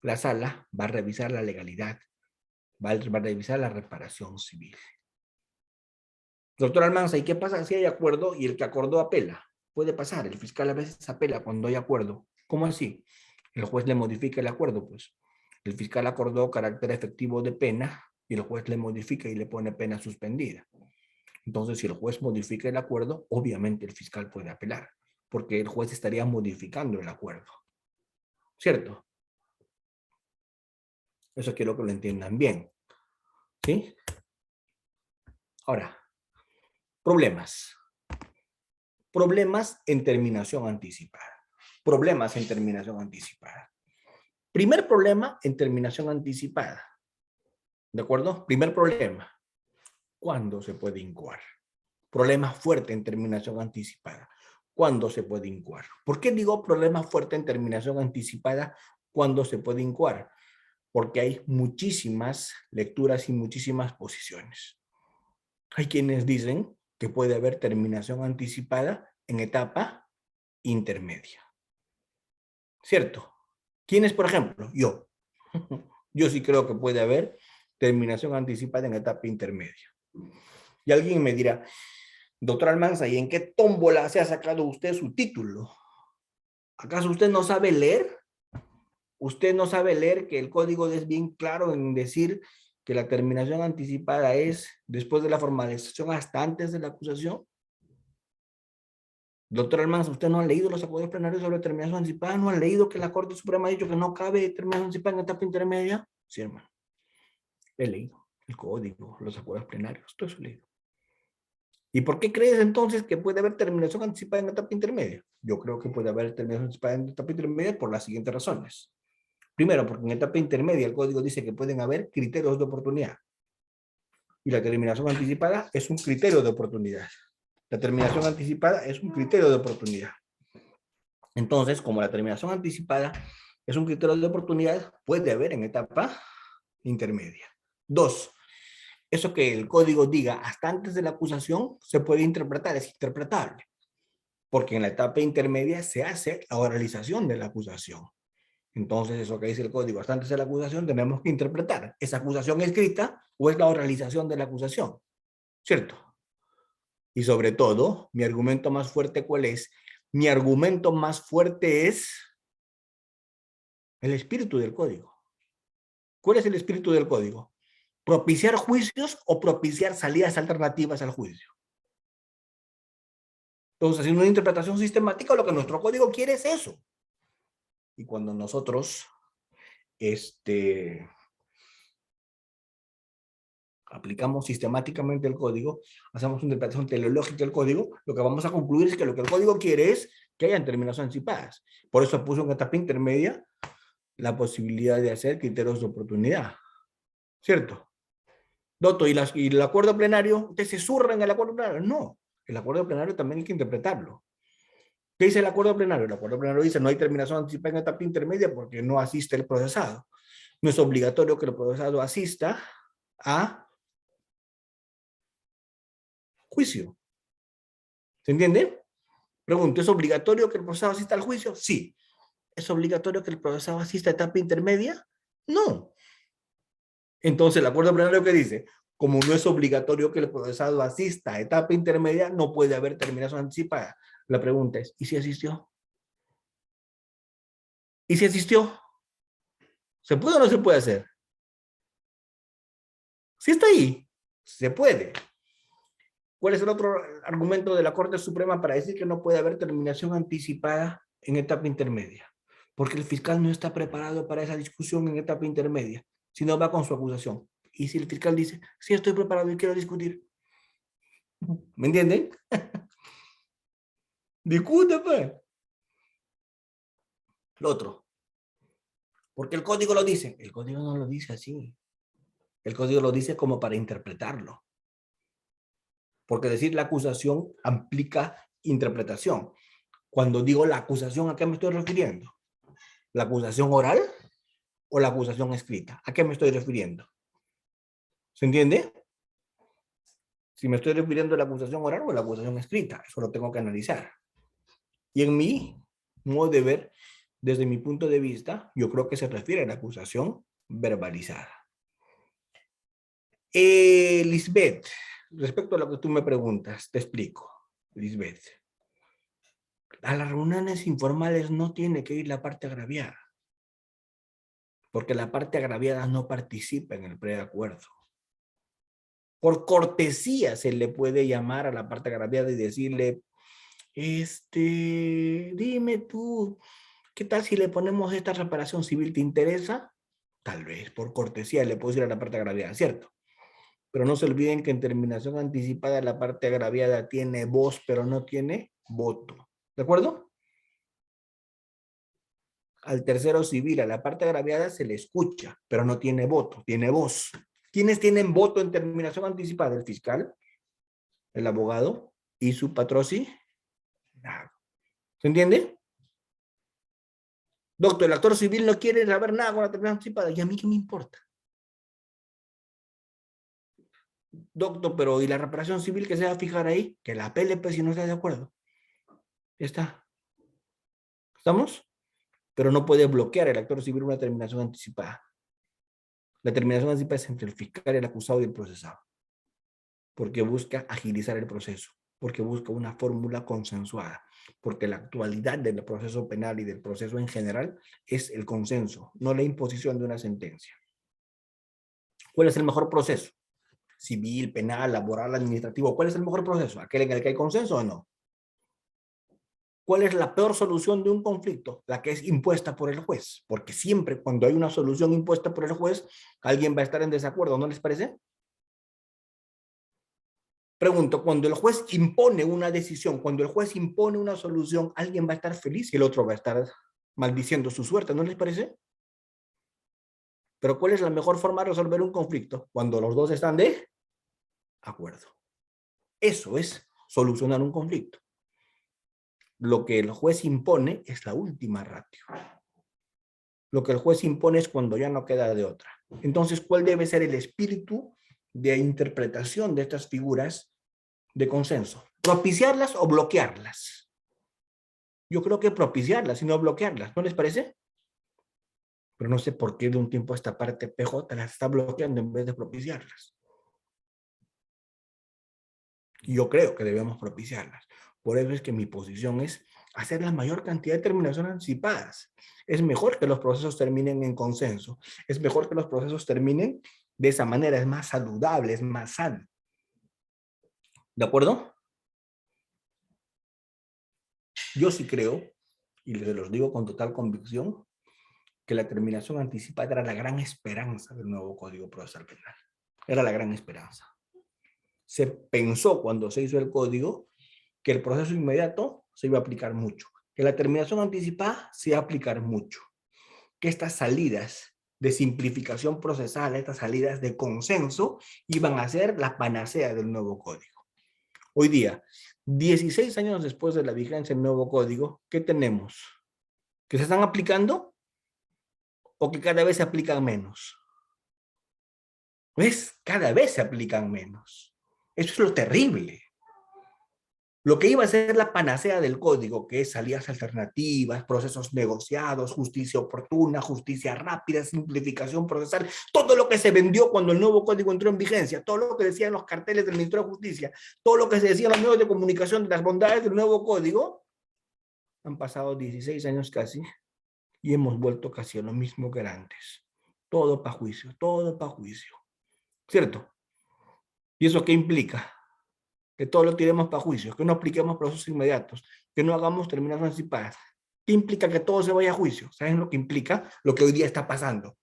La sala va a revisar la legalidad, va a revisar la reparación civil. Doctor Almanza, ¿y qué pasa si hay acuerdo y el que acordó apela? Puede pasar, el fiscal a veces apela cuando hay acuerdo. ¿Cómo así? El juez le modifica el acuerdo, pues. El fiscal acordó carácter efectivo de pena y el juez le modifica y le pone pena suspendida. Entonces, si el juez modifica el acuerdo, obviamente el fiscal puede apelar, porque el juez estaría modificando el acuerdo. ¿Cierto? Eso quiero que lo entiendan bien. ¿Sí? Ahora, problemas. Problemas en terminación anticipada. Problemas en terminación anticipada. Primer problema en terminación anticipada. ¿De acuerdo? Primer problema. ¿Cuándo se puede incoar? Problema fuerte en terminación anticipada. ¿Cuándo se puede incoar? ¿Por qué digo problema fuerte en terminación anticipada? ¿Cuándo se puede incoar? Porque hay muchísimas lecturas y muchísimas posiciones. Hay quienes dicen que puede haber terminación anticipada en etapa intermedia. ¿Cierto? ¿Quiénes, por ejemplo? Yo. Yo sí creo que puede haber terminación anticipada en etapa intermedia. Y alguien me dirá, doctor Almanza, ¿y en qué tómbola se ha sacado usted su título? ¿Acaso usted no sabe leer? ¿Usted no sabe leer que el código es bien claro en decir que la terminación anticipada es después de la formalización hasta antes de la acusación? Doctor Almanza, ¿usted no ha leído los acuerdos plenarios sobre terminación anticipada? ¿No ha leído que la Corte Suprema ha dicho que no cabe terminación anticipada en etapa intermedia? Sí, hermano. He leído el código, los acuerdos plenarios, todo eso he leído. ¿Y por qué crees entonces que puede haber terminación anticipada en etapa intermedia? Yo creo que puede haber terminación anticipada en etapa intermedia por las siguientes razones. Primero, porque en etapa intermedia el código dice que pueden haber criterios de oportunidad. Y la terminación anticipada es un criterio de oportunidad. La terminación anticipada es un criterio de oportunidad. Entonces, como la terminación anticipada es un criterio de oportunidad, puede haber en etapa intermedia. Dos, eso que el código diga hasta antes de la acusación se puede interpretar, es interpretable. Porque en la etapa intermedia se hace la oralización de la acusación. Entonces, eso que dice el código hasta antes de la acusación, tenemos que interpretar. ¿Esa acusación escrita o es la oralización de la acusación? ¿Cierto? Y sobre todo, mi argumento más fuerte, ¿cuál es? Mi argumento más fuerte es el espíritu del código. ¿Cuál es el espíritu del código? ¿Propiciar juicios o propiciar salidas alternativas al juicio? Entonces, en una interpretación sistemática, lo que nuestro código quiere es eso. Y cuando nosotros aplicamos sistemáticamente el código, hacemos una interpretación teleológica del código, lo que vamos a concluir es que lo que el código quiere es que hayan terminaciones anticipadas. Por eso puso en etapa intermedia la posibilidad de hacer criterios de oportunidad. ¿Cierto? Doctor, ¿y el acuerdo plenario? ¿Usted se zurra en el acuerdo plenario? No, el acuerdo plenario también hay que interpretarlo. ¿Qué dice el acuerdo plenario? El acuerdo plenario dice no hay terminación anticipada en etapa intermedia porque no asiste el procesado. No es obligatorio que el procesado asista a juicio. ¿Se entiende? Pregunto, ¿es obligatorio que el procesado asista al juicio? Sí. ¿Es obligatorio que el procesado asista a etapa intermedia? No. Entonces, el acuerdo plenario que dice, como no es obligatorio que el procesado asista a etapa intermedia, no puede haber terminación anticipada. La pregunta es, ¿y si asistió? ¿Y si asistió? ¿Se puede o no se puede hacer? Si está ahí, se puede. ¿Cuál es el otro argumento de la Corte Suprema para decir que no puede haber terminación anticipada en etapa intermedia? Porque el fiscal no está preparado para esa discusión en etapa intermedia, sino va con su acusación. Y si el fiscal dice, sí estoy preparado y quiero discutir, ¿me entienden? Discute, pues. Lo otro. Porque el código lo dice. El código no lo dice así. El código lo dice como para interpretarlo. Porque decir la acusación implica interpretación. Cuando digo la acusación, ¿a qué me estoy refiriendo? ¿La acusación oral o la acusación escrita? ¿A qué me estoy refiriendo? ¿Se entiende? Si me estoy refiriendo a la acusación oral o a la acusación escrita, eso lo tengo que analizar. Y en mi modo de ver, desde mi punto de vista, yo creo que se refiere a la acusación verbalizada. Lisbeth, respecto a lo que tú me preguntas, te explico. Lisbeth, a las reuniones informales no tiene que ir la parte agraviada, porque la parte agraviada no participa en el preacuerdo. Por cortesía se le puede llamar a la parte agraviada y decirle, dime tú, ¿qué tal si le ponemos esta reparación civil? ¿Te interesa? Tal vez por cortesía le puedo decir a la parte agraviada, ¿cierto? Pero no se olviden que en terminación anticipada la parte agraviada tiene voz, pero no tiene voto. ¿De acuerdo? Al tercero civil, a la parte agraviada se le escucha, pero no tiene voto, tiene voz. ¿Quiénes tienen voto en terminación anticipada? El fiscal, el abogado y su patrocinador. ¿Se entiende? Doctor, el actor civil no quiere saber nada con la terminación anticipada. ¿Y a mí qué me importa? Doctor, pero ¿y la reparación civil que se va a fijar ahí? Que la apele, pues, si no está de acuerdo. Ya está. ¿Estamos? Pero no puede bloquear el actor civil una terminación anticipada. La terminación anticipada es entre el fiscal, el acusado y el procesado. Porque busca agilizar el proceso. Porque busca una fórmula consensuada. Porque la actualidad del proceso penal y del proceso en general es el consenso, no la imposición de una sentencia. ¿Cuál es el mejor proceso? Civil, penal, laboral, administrativo. ¿Cuál es el mejor proceso? ¿Aquel en el que hay consenso o no? ¿Cuál es la peor solución de un conflicto? La que es impuesta por el juez. Porque siempre cuando hay una solución impuesta por el juez, alguien va a estar en desacuerdo, ¿no les parece? Pregunto, cuando el juez impone una decisión, cuando el juez impone una solución, alguien va a estar feliz y el otro va a estar maldiciendo su suerte, ¿no les parece? Pero ¿cuál es la mejor forma de resolver un conflicto? Cuando los dos están de acuerdo. Eso es solucionar un conflicto. Lo que el juez impone es la última ratio. Lo que el juez impone es cuando ya no queda de otra. Entonces, ¿cuál debe ser el espíritu de interpretación de estas figuras de consenso? ¿Propiciarlas o bloquearlas? Yo creo que propiciarlas y no bloquearlas, ¿no les parece? Pero no sé por qué de un tiempo a esta parte PJ las está bloqueando en vez de propiciarlas. Y yo creo que debemos propiciarlas. Por eso es que mi posición es hacer la mayor cantidad de terminaciones anticipadas. Es mejor que los procesos terminen en consenso. Es mejor que los procesos terminen de esa manera. Es más saludable, es más sano. ¿De acuerdo? Yo sí creo, y les los digo con total convicción, que la terminación anticipada era la gran esperanza del nuevo Código Procesal Penal. Era la gran esperanza. Se pensó cuando se hizo el código que el proceso inmediato se iba a aplicar mucho, que la terminación anticipada se iba a aplicar mucho, que estas salidas de simplificación procesal, estas salidas de consenso, iban a ser la panacea del nuevo código. Hoy día, 16 años después de la vigencia del nuevo código, ¿qué tenemos? ¿Que se están aplicando o que cada vez se aplican menos? ¿Ves? Cada vez se aplican menos. Eso es lo terrible. Lo que iba a ser la panacea del código, que es salidas alternativas, procesos negociados, justicia oportuna, justicia rápida, simplificación procesal, todo lo que se vendió cuando el nuevo código entró en vigencia, todo lo que decían los carteles del Ministerio de Justicia, todo lo que se decía en los medios de comunicación de las bondades del nuevo código, han pasado 16 años casi y hemos vuelto casi a lo mismo que era antes. Todo para juicio, todo para juicio. ¿Cierto? ¿Y eso qué implica? Que todo lo tiremos para juicios, que no apliquemos procesos inmediatos, que no hagamos terminaciones anticipadas. ¿Qué implica que todo se vaya a juicio? ¿Saben lo que implica? Lo que hoy día está pasando.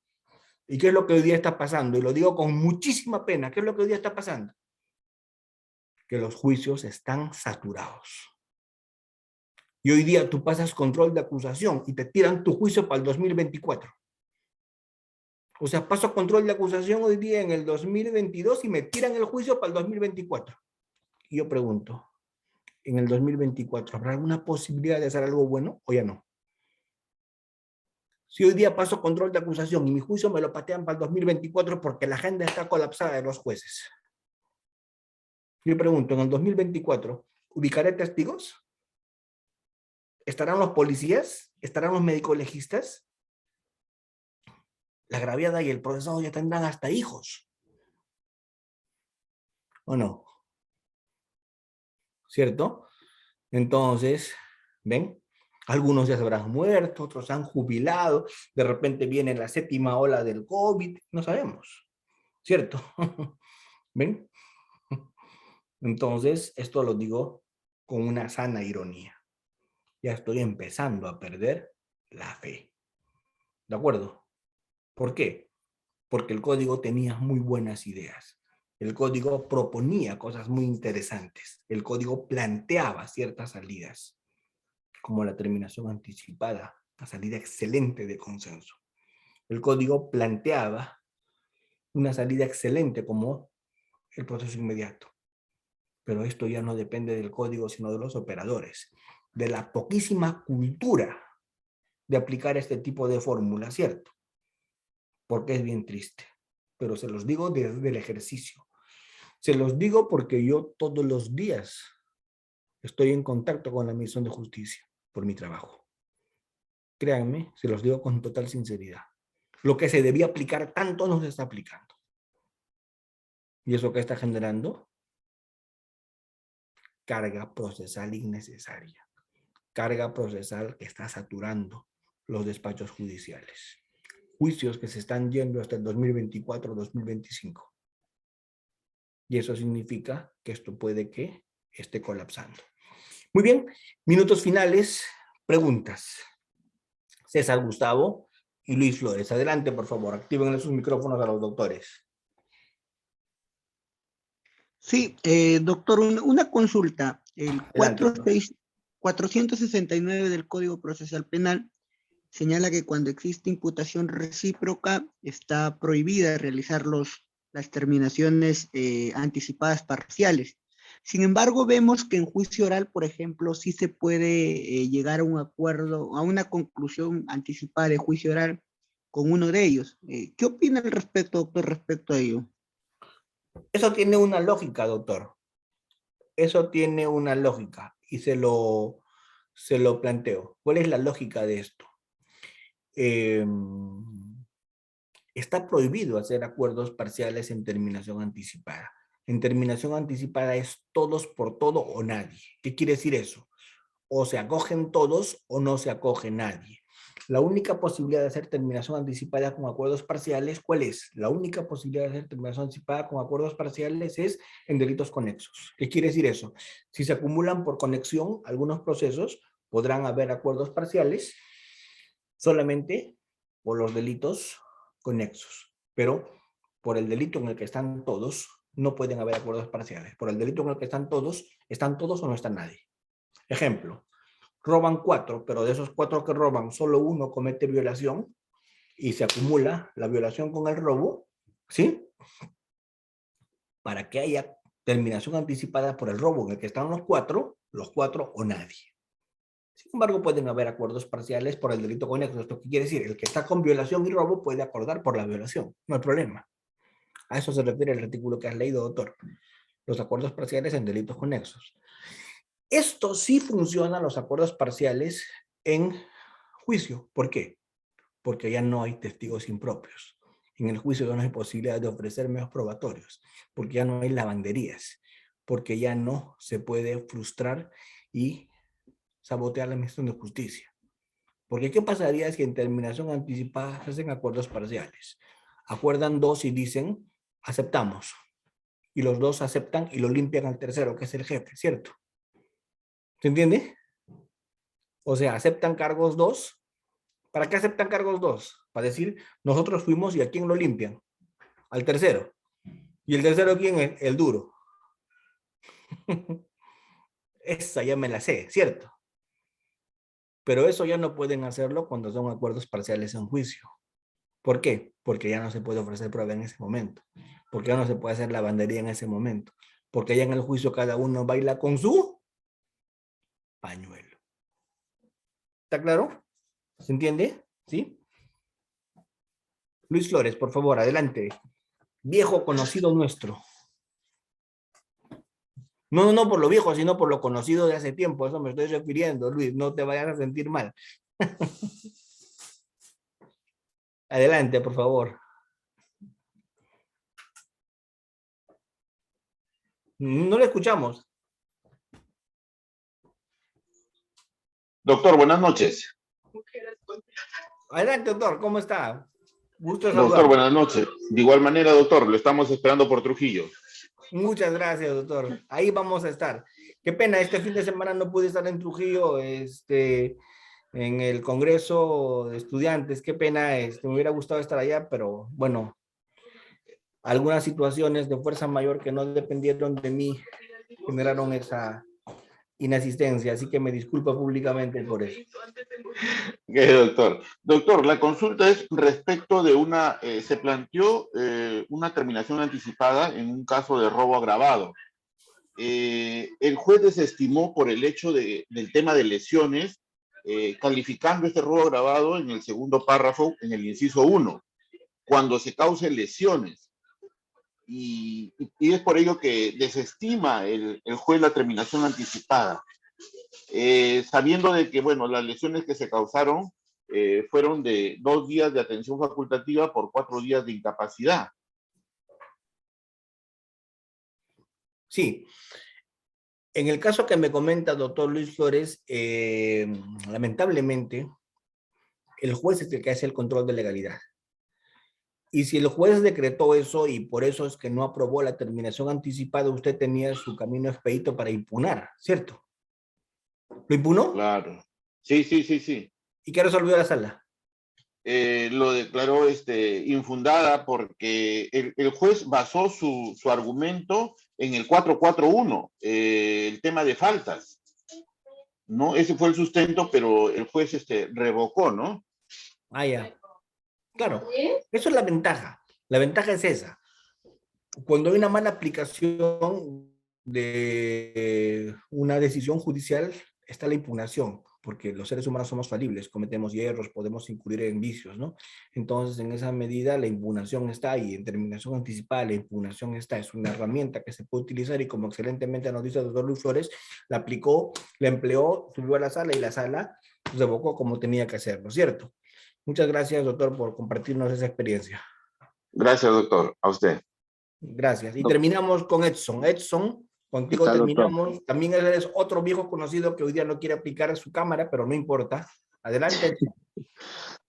¿Y qué es lo que hoy día está pasando? Y lo digo con muchísima pena. ¿Qué es lo que hoy día está pasando? Que los juicios están saturados. Y hoy día tú pasas control de acusación y te tiran tu juicio para el 2024. O sea, paso a control de acusación hoy día en el 2022 y me tiran el juicio para el 2024. Y yo pregunto, en el 2024, ¿habrá alguna posibilidad de hacer algo bueno o ya no? Si hoy día paso control de acusación y mi juicio me lo patean para el 2024 porque la agenda está colapsada de los jueces. Yo pregunto, en el 2024, ¿ubicaré testigos? ¿Estarán los policías? ¿Estarán los médicos legistas? La agraviada y el procesado ya tendrán hasta hijos. ¿O no? ¿Cierto? Entonces, ¿ven? Algunos ya se habrán muerto, otros se han jubilado, de repente viene la 7ª ola del COVID, no sabemos. ¿Cierto? ¿Ven? Entonces, esto lo digo con una sana ironía. Ya estoy empezando a perder la fe. ¿De acuerdo? ¿Por qué? Porque el código tenía muy buenas ideas. El código proponía cosas muy interesantes. El código planteaba ciertas salidas, como la terminación anticipada, una salida excelente de consenso. El código planteaba una salida excelente como el proceso inmediato. Pero esto ya no depende del código, sino de los operadores, de la poquísima cultura de aplicar este tipo de fórmula, ¿cierto? Porque es bien triste. Pero se los digo desde el ejercicio. Se los digo porque yo todos los días estoy en contacto con la Administración de Justicia por mi trabajo. Créanme, se los digo con total sinceridad. Lo que se debía aplicar tanto no se está aplicando. ¿Y eso qué está generando? Carga procesal innecesaria. Carga procesal que está saturando los despachos judiciales. Juicios que se están yendo hasta el 2024-2025. Y eso significa que esto puede que esté colapsando. Muy bien, minutos finales, preguntas. César, Gustavo y Luis Flores. Adelante, por favor, activen sus micrófonos a los doctores. Sí, doctor, una consulta. El Adelante, doctor. 469 del Código Procesal Penal señala que cuando existe imputación recíproca está prohibida realizar las terminaciones anticipadas parciales. Sin embargo, vemos que en juicio oral, por ejemplo, sí se puede llegar a un acuerdo, a una conclusión anticipada de juicio oral con uno de ellos. ¿Qué opina al respecto, doctor, respecto a ello? Eso tiene una lógica, doctor. Eso tiene una lógica y se lo planteo. ¿Cuál es la lógica de esto? Está prohibido hacer acuerdos parciales en terminación anticipada. En terminación anticipada es todos por todo o nadie. ¿Qué quiere decir eso? O se acogen todos o no se acoge nadie. La única posibilidad de hacer terminación anticipada con acuerdos parciales, ¿cuál es? La única posibilidad de hacer terminación anticipada con acuerdos parciales es en delitos conexos. ¿Qué quiere decir eso? Si se acumulan por conexión algunos procesos, podrán haber acuerdos parciales solamente por los delitos conexos, pero por el delito en el que están todos, no pueden haber acuerdos parciales. Por el delito en el que están todos o no está nadie. Ejemplo, roban 4, pero de esos 4 que roban, solo uno comete violación y se acumula la violación con el robo, ¿sí? Para que haya terminación anticipada por el robo en el que están los 4 o nadie. Sin embargo, pueden haber acuerdos parciales por el delito conexo. ¿Esto qué quiere decir? El que está con violación y robo puede acordar por la violación. No hay problema. A eso se refiere el artículo que has leído, doctor. Los acuerdos parciales en delitos conexos. Esto sí funciona, los acuerdos parciales en juicio. ¿Por qué? Porque ya no hay testigos impropios. En el juicio ya no hay posibilidad de ofrecer medios probatorios, porque ya no hay lavanderías, porque ya no se puede frustrar y sabotear la administración de justicia. Porque ¿qué pasaría si en terminación anticipada se hacen acuerdos parciales? Acuerdan 2 y dicen, aceptamos. Y los 2 aceptan y lo limpian al tercero, que es el jefe, ¿cierto? ¿Se entiende? O sea, aceptan cargos 2. ¿Para qué aceptan cargos 2? Para decir, nosotros fuimos y ¿a quién lo limpian? Al tercero. ¿Y el tercero quién es? El duro. Esa ya me la sé, ¿cierto? Pero eso ya no pueden hacerlo cuando son acuerdos parciales en juicio. ¿Por qué? Porque ya no se puede ofrecer prueba en ese momento. Porque ya no se puede hacer lavandería en ese momento. Porque ya en el juicio cada uno baila con su pañuelo. ¿Está claro? ¿Se entiende? ¿Sí? Luis Flores, por favor, adelante. Viejo conocido nuestro. No por lo viejo, sino por lo conocido de hace tiempo. Eso me estoy refiriendo, Luis. No te vayas a sentir mal. Adelante, por favor. No le escuchamos. Doctor, buenas noches. Adelante, doctor. ¿Cómo está? Gusto de Doctor, saludar. buenas noches. De igual manera, doctor, lo estamos esperando por Trujillo. Muchas gracias, doctor. Ahí vamos a estar. Qué pena, este fin de semana no pude estar en Trujillo, en el Congreso de Estudiantes. Qué pena, me hubiera gustado estar allá, pero bueno, algunas situaciones de fuerza mayor que no dependieron de mí generaron esa inasistencia, así que me disculpo públicamente por eso. Doctor. Doctor, la consulta es respecto de se planteó una terminación anticipada en un caso de robo agravado. El juez desestimó por el hecho del tema de lesiones, calificando este robo agravado en el segundo párrafo, en el inciso 1, cuando se causen lesiones. Y es por ello que desestima el juez la terminación anticipada, sabiendo de que, bueno, las lesiones que se causaron fueron de 2 días de atención facultativa por 4 días de incapacidad. Sí. En el caso que me comenta doctor Luis Flores, lamentablemente, el juez es el que hace el control de legalidad. Y si el juez decretó eso y por eso es que no aprobó la terminación anticipada, usted tenía su camino expedito para impugnar, ¿cierto? ¿Lo impugnó? Claro. Sí. ¿Y qué resolvió la sala? Lo declaró infundada porque el juez basó su argumento en el 441, el tema de faltas, ¿no? Ese fue el sustento, pero el juez revocó, ¿no? Ah, ya. Claro, eso es la ventaja. La ventaja es esa. Cuando hay una mala aplicación de una decisión judicial, está la impugnación, porque los seres humanos somos falibles, cometemos hierros, podemos incurrir en vicios, ¿no? Entonces, en esa medida, la impugnación está ahí, en terminación anticipada, la impugnación está, es una herramienta que se puede utilizar y como excelentemente nos dice el doctor Luis Flores, la aplicó, la empleó, subió a la sala y la sala revocó como tenía que hacerlo, ¿cierto? Muchas gracias, doctor, por compartirnos esa experiencia. Gracias, doctor. A usted. Gracias. Y terminamos con Edson. Edson, contigo ¿Qué tal, terminamos. doctor? También eres otro viejo conocido que hoy día no quiere aplicar su cámara, pero no importa. Adelante, Edson.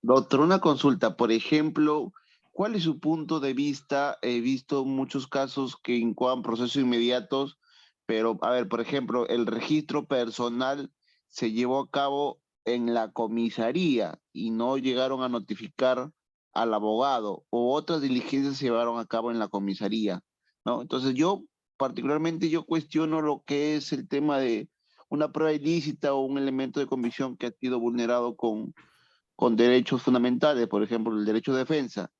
Doctor, una consulta. Por ejemplo, ¿cuál es su punto de vista? He visto muchos casos que incoan procesos inmediatos, pero, a ver, por ejemplo, el registro personal se llevó a cabo en la comisaría y no llegaron a notificar al abogado, o otras diligencias se llevaron a cabo en la comisaría, ¿no? Entonces particularmente, yo cuestiono lo que es el tema de una prueba ilícita o un elemento de convicción que ha sido vulnerado con derechos fundamentales, por ejemplo, el derecho de defensa.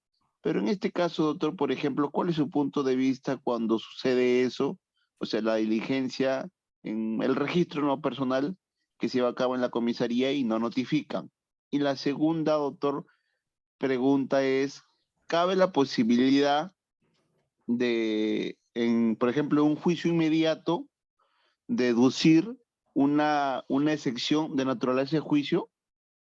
Pero en este caso, doctor, por ejemplo, ¿cuál es su punto de vista cuando sucede eso? O sea, la diligencia en el registro no personal que se lleva a cabo en la comisaría y no notifican. Y la segunda, doctor, pregunta es, ¿cabe la posibilidad de, por ejemplo, un juicio inmediato, deducir una excepción de naturaleza de juicio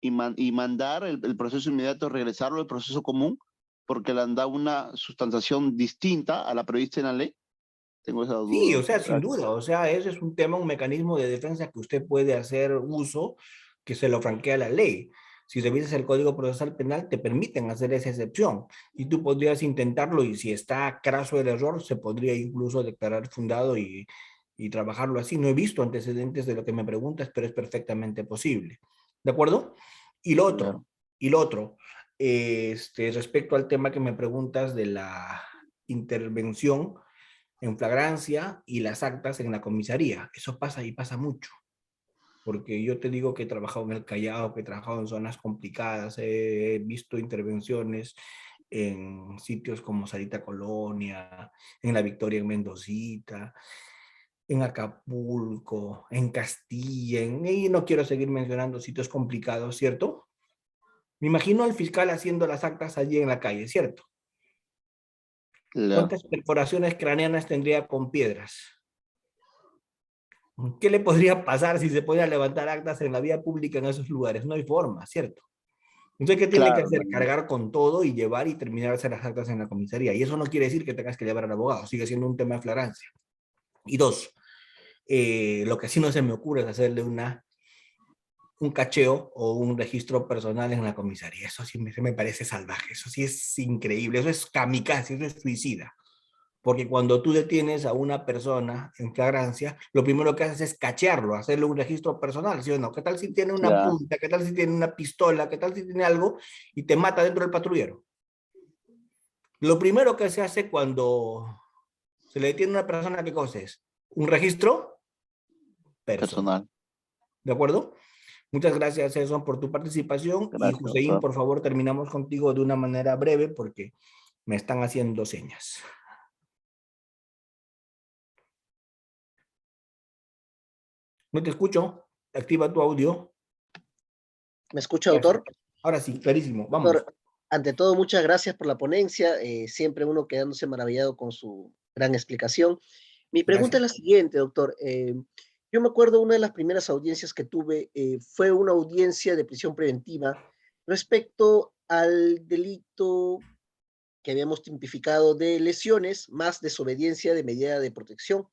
y mandar el proceso inmediato, regresarlo al proceso común, porque le han dado una sustanciación distinta a la prevista en la ley? Tengo esa duda, Sí, o sea, doctor. sin duda. O sea, ese es un tema, un mecanismo de defensa que usted puede hacer uso, que se lo franquea la ley. Si revisas el Código Procesal Penal, te permiten hacer esa excepción. Y tú podrías intentarlo y si está craso el error, se podría incluso declarar fundado y trabajarlo así. No he visto antecedentes de lo que me preguntas, pero es perfectamente posible. ¿De acuerdo? Y lo otro, Claro. respecto al tema que me preguntas de la intervención en flagrancia y las actas en la comisaría. Eso pasa y pasa mucho. porque yo te digo que he trabajado en el Callao, que he trabajado en zonas complicadas, he visto intervenciones en sitios como Sarita Colonia, en La Victoria en Mendocita, en Acapulco, en Castilla, y no quiero seguir mencionando sitios complicados, ¿cierto? Me imagino al fiscal haciendo las actas allí en la calle, ¿cierto? Claro. ¿Cuántas perforaciones craneanas tendría con piedras? ¿Qué le podría pasar si se podía levantar actas en la vía pública en esos lugares? No hay forma, ¿cierto? Entonces, ¿qué tiene que Claro, hacer? también. Cargar con todo y llevar y terminar de hacer las actas en la comisaría. Y eso no quiere decir que tengas que llevar al abogado, sigue siendo un tema de flagrancia. Y dos, lo que sí no se me ocurre es hacerle un cacheo o un registro personal en la comisaría. Eso sí me parece salvaje, eso sí es increíble, eso es kamikaze, eso es suicida. Porque cuando tú detienes a una persona en flagrancia, lo primero que haces es cachearlo, hacerle un registro personal, ¿sí o no? ¿Qué tal si tiene una Ya, punta? ¿Qué tal si tiene una pistola? ¿Qué tal si tiene algo y te mata dentro del patrullero? Lo primero que se hace cuando se le detiene a una persona, ¿qué cosa es? Un registro personal. personal. ¿De acuerdo? Muchas gracias, Edson, por tu participación. Y Gracias, Hussein, doctor. por favor, terminamos contigo de una manera breve porque me están haciendo señas. No te escucho. Activa tu audio. ¿Me escucha, Gracias. doctor? Ahora sí, clarísimo. Vamos. Doctor, ante todo, muchas gracias por la ponencia. Siempre uno quedándose maravillado con su gran explicación. Mi pregunta Gracias. es la siguiente, doctor. Yo me acuerdo una de las primeras audiencias que tuve fue una audiencia de prisión preventiva respecto al delito que habíamos tipificado de lesiones más desobediencia de medida de protección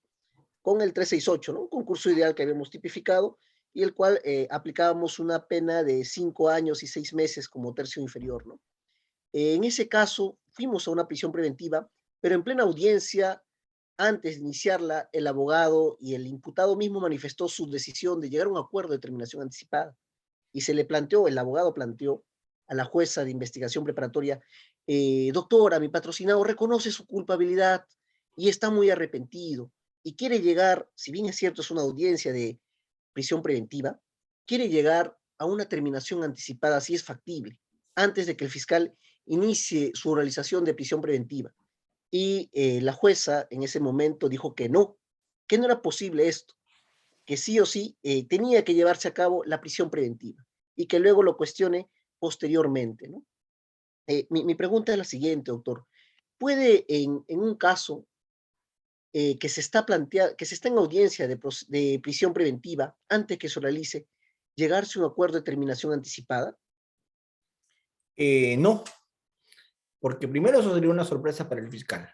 con el 368, ¿no? Un concurso ideal que habíamos tipificado y el cual aplicábamos una pena de 5 años y 6 meses como tercio inferior, ¿no? En ese caso, fuimos a una prisión preventiva, pero en plena audiencia, antes de iniciarla, el abogado y el imputado mismo manifestó su decisión de llegar a un acuerdo de terminación anticipada. Y se le planteó, el abogado planteó a la jueza de investigación preparatoria, doctora, mi patrocinado reconoce su culpabilidad y está muy arrepentido y quiere llegar, si bien es cierto, es una audiencia de prisión preventiva, quiere llegar a una terminación anticipada si es factible, antes de que el fiscal inicie su realización de prisión preventiva. Y la jueza en ese momento dijo que no era posible esto, que sí o sí tenía que llevarse a cabo la prisión preventiva y que luego lo cuestione posteriormente, ¿no? Mi pregunta es la siguiente, doctor. ¿Puede en un caso que se está que se está en audiencia de prisión preventiva, antes que se realice, llegarse a un acuerdo de terminación anticipada? No, porque primero eso sería una sorpresa para el fiscal.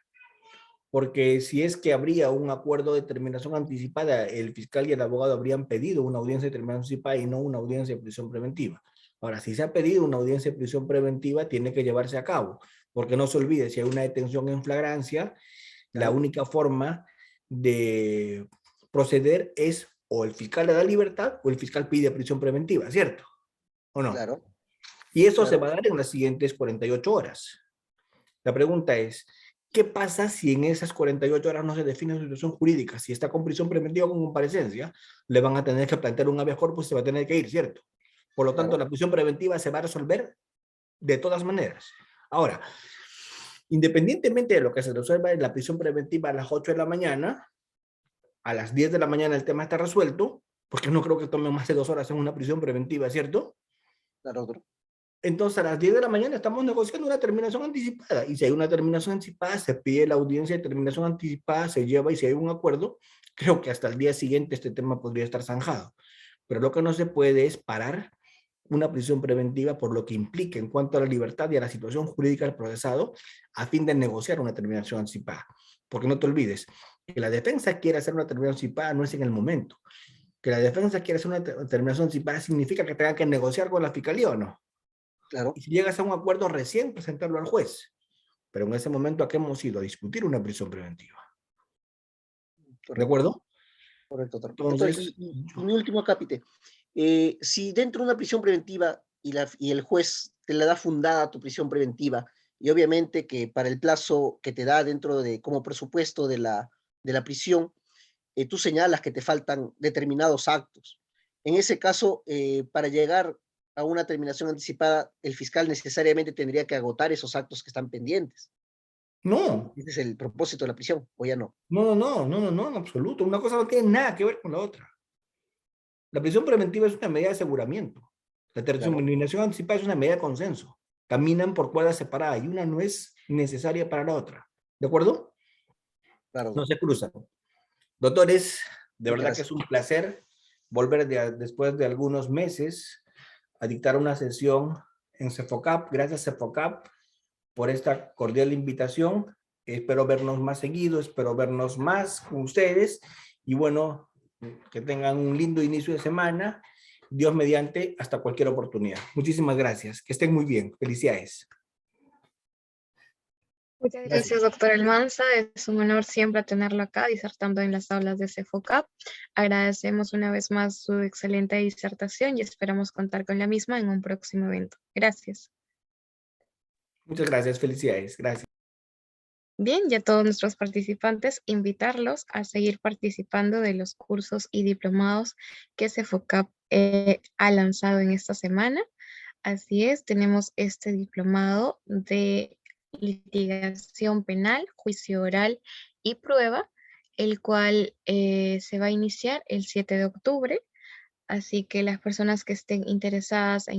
Porque si es que habría un acuerdo de terminación anticipada, el fiscal y el abogado habrían pedido una audiencia de terminación anticipada y no una audiencia de prisión preventiva. Ahora, si se ha pedido una audiencia de prisión preventiva, tiene que llevarse a cabo, porque no se olvide, si hay una detención en flagrancia, la Claro, única forma de proceder es o el fiscal le da libertad o el fiscal pide prisión preventiva, ¿cierto? ¿O no? claro, Y eso se claro. va a dar en las siguientes 48 horas. La pregunta es, ¿qué pasa si en esas 48 horas no se define su situación jurídica? Si está con prisión preventiva o con comparecencia, le van a tener que plantear un habeas corpus y se va a tener que ir, ¿cierto? Por lo tanto, Claro. la prisión preventiva se va a resolver de todas maneras. Ahora, independientemente de lo que se resuelva en la prisión preventiva a las 8 de la mañana, a las 10 de la mañana el tema está resuelto, porque no creo que tome más de 2 horas en una prisión preventiva, ¿cierto? Claro, doctor. Entonces, a las 10 de la mañana estamos negociando una terminación anticipada. Y si hay una terminación anticipada, se pide la audiencia de terminación anticipada, se lleva y si hay un acuerdo, creo que hasta el día siguiente este tema podría estar zanjado. Pero lo que no se puede es parar una prisión preventiva por lo que implica en cuanto a la libertad y a la situación jurídica del procesado a fin de negociar una terminación anticipada. Porque no te olvides, que la defensa quiere hacer una terminación anticipada no es en el momento. Que la defensa quiere hacer una terminación anticipada significa que tenga que negociar con la fiscalía o no. Claro. Y si llegas a un acuerdo recién, presentarlo al juez. Pero en ese momento, ¿a qué hemos ido? A discutir una prisión preventiva. ¿De Correcto. acuerdo? Correcto, doctor. Doctor, Entonces, y mi último acápite. Si dentro de una prisión preventiva y el juez te la da fundada tu prisión preventiva, y obviamente que para el plazo que te da dentro de como presupuesto de la prisión, tú señalas que te faltan determinados actos. En ese caso, para llegar a una terminación anticipada, el fiscal necesariamente tendría que agotar esos actos que están pendientes. No, Ese es el propósito de la prisión, o ya no. no, en absoluto. Una cosa no tiene nada que ver con la otra. La prisión preventiva es una medida de aseguramiento. La terminación anticipada es una medida de consenso. Caminan por cuadras separadas y una no es necesaria para la otra. ¿De acuerdo? Claro. No se cruzan. Doctores, de verdad que Gracias. es un placer volver después de algunos meses a dictar una sesión en Cefocap. Gracias, Cefocap, por esta cordial invitación. Espero vernos más seguido, espero vernos más con ustedes. Y bueno, que tengan un lindo inicio de semana. Dios mediante, hasta cualquier oportunidad. Muchísimas gracias. Que estén muy bien. Felicidades. Muchas gracias, doctor Almanza. Es un honor siempre tenerlo acá disertando en las aulas de Cefocap. Agradecemos una vez más su excelente disertación y esperamos contar con la misma en un próximo evento. Gracias. Muchas gracias. Felicidades. Gracias. Bien, y a todos nuestros participantes, invitarlos a seguir participando de los cursos y diplomados que Cefocap ha lanzado en esta semana. Así es, tenemos este diplomado de litigación penal, juicio oral y prueba, el cual se va a iniciar el 7 de octubre. Así que las personas que estén interesadas en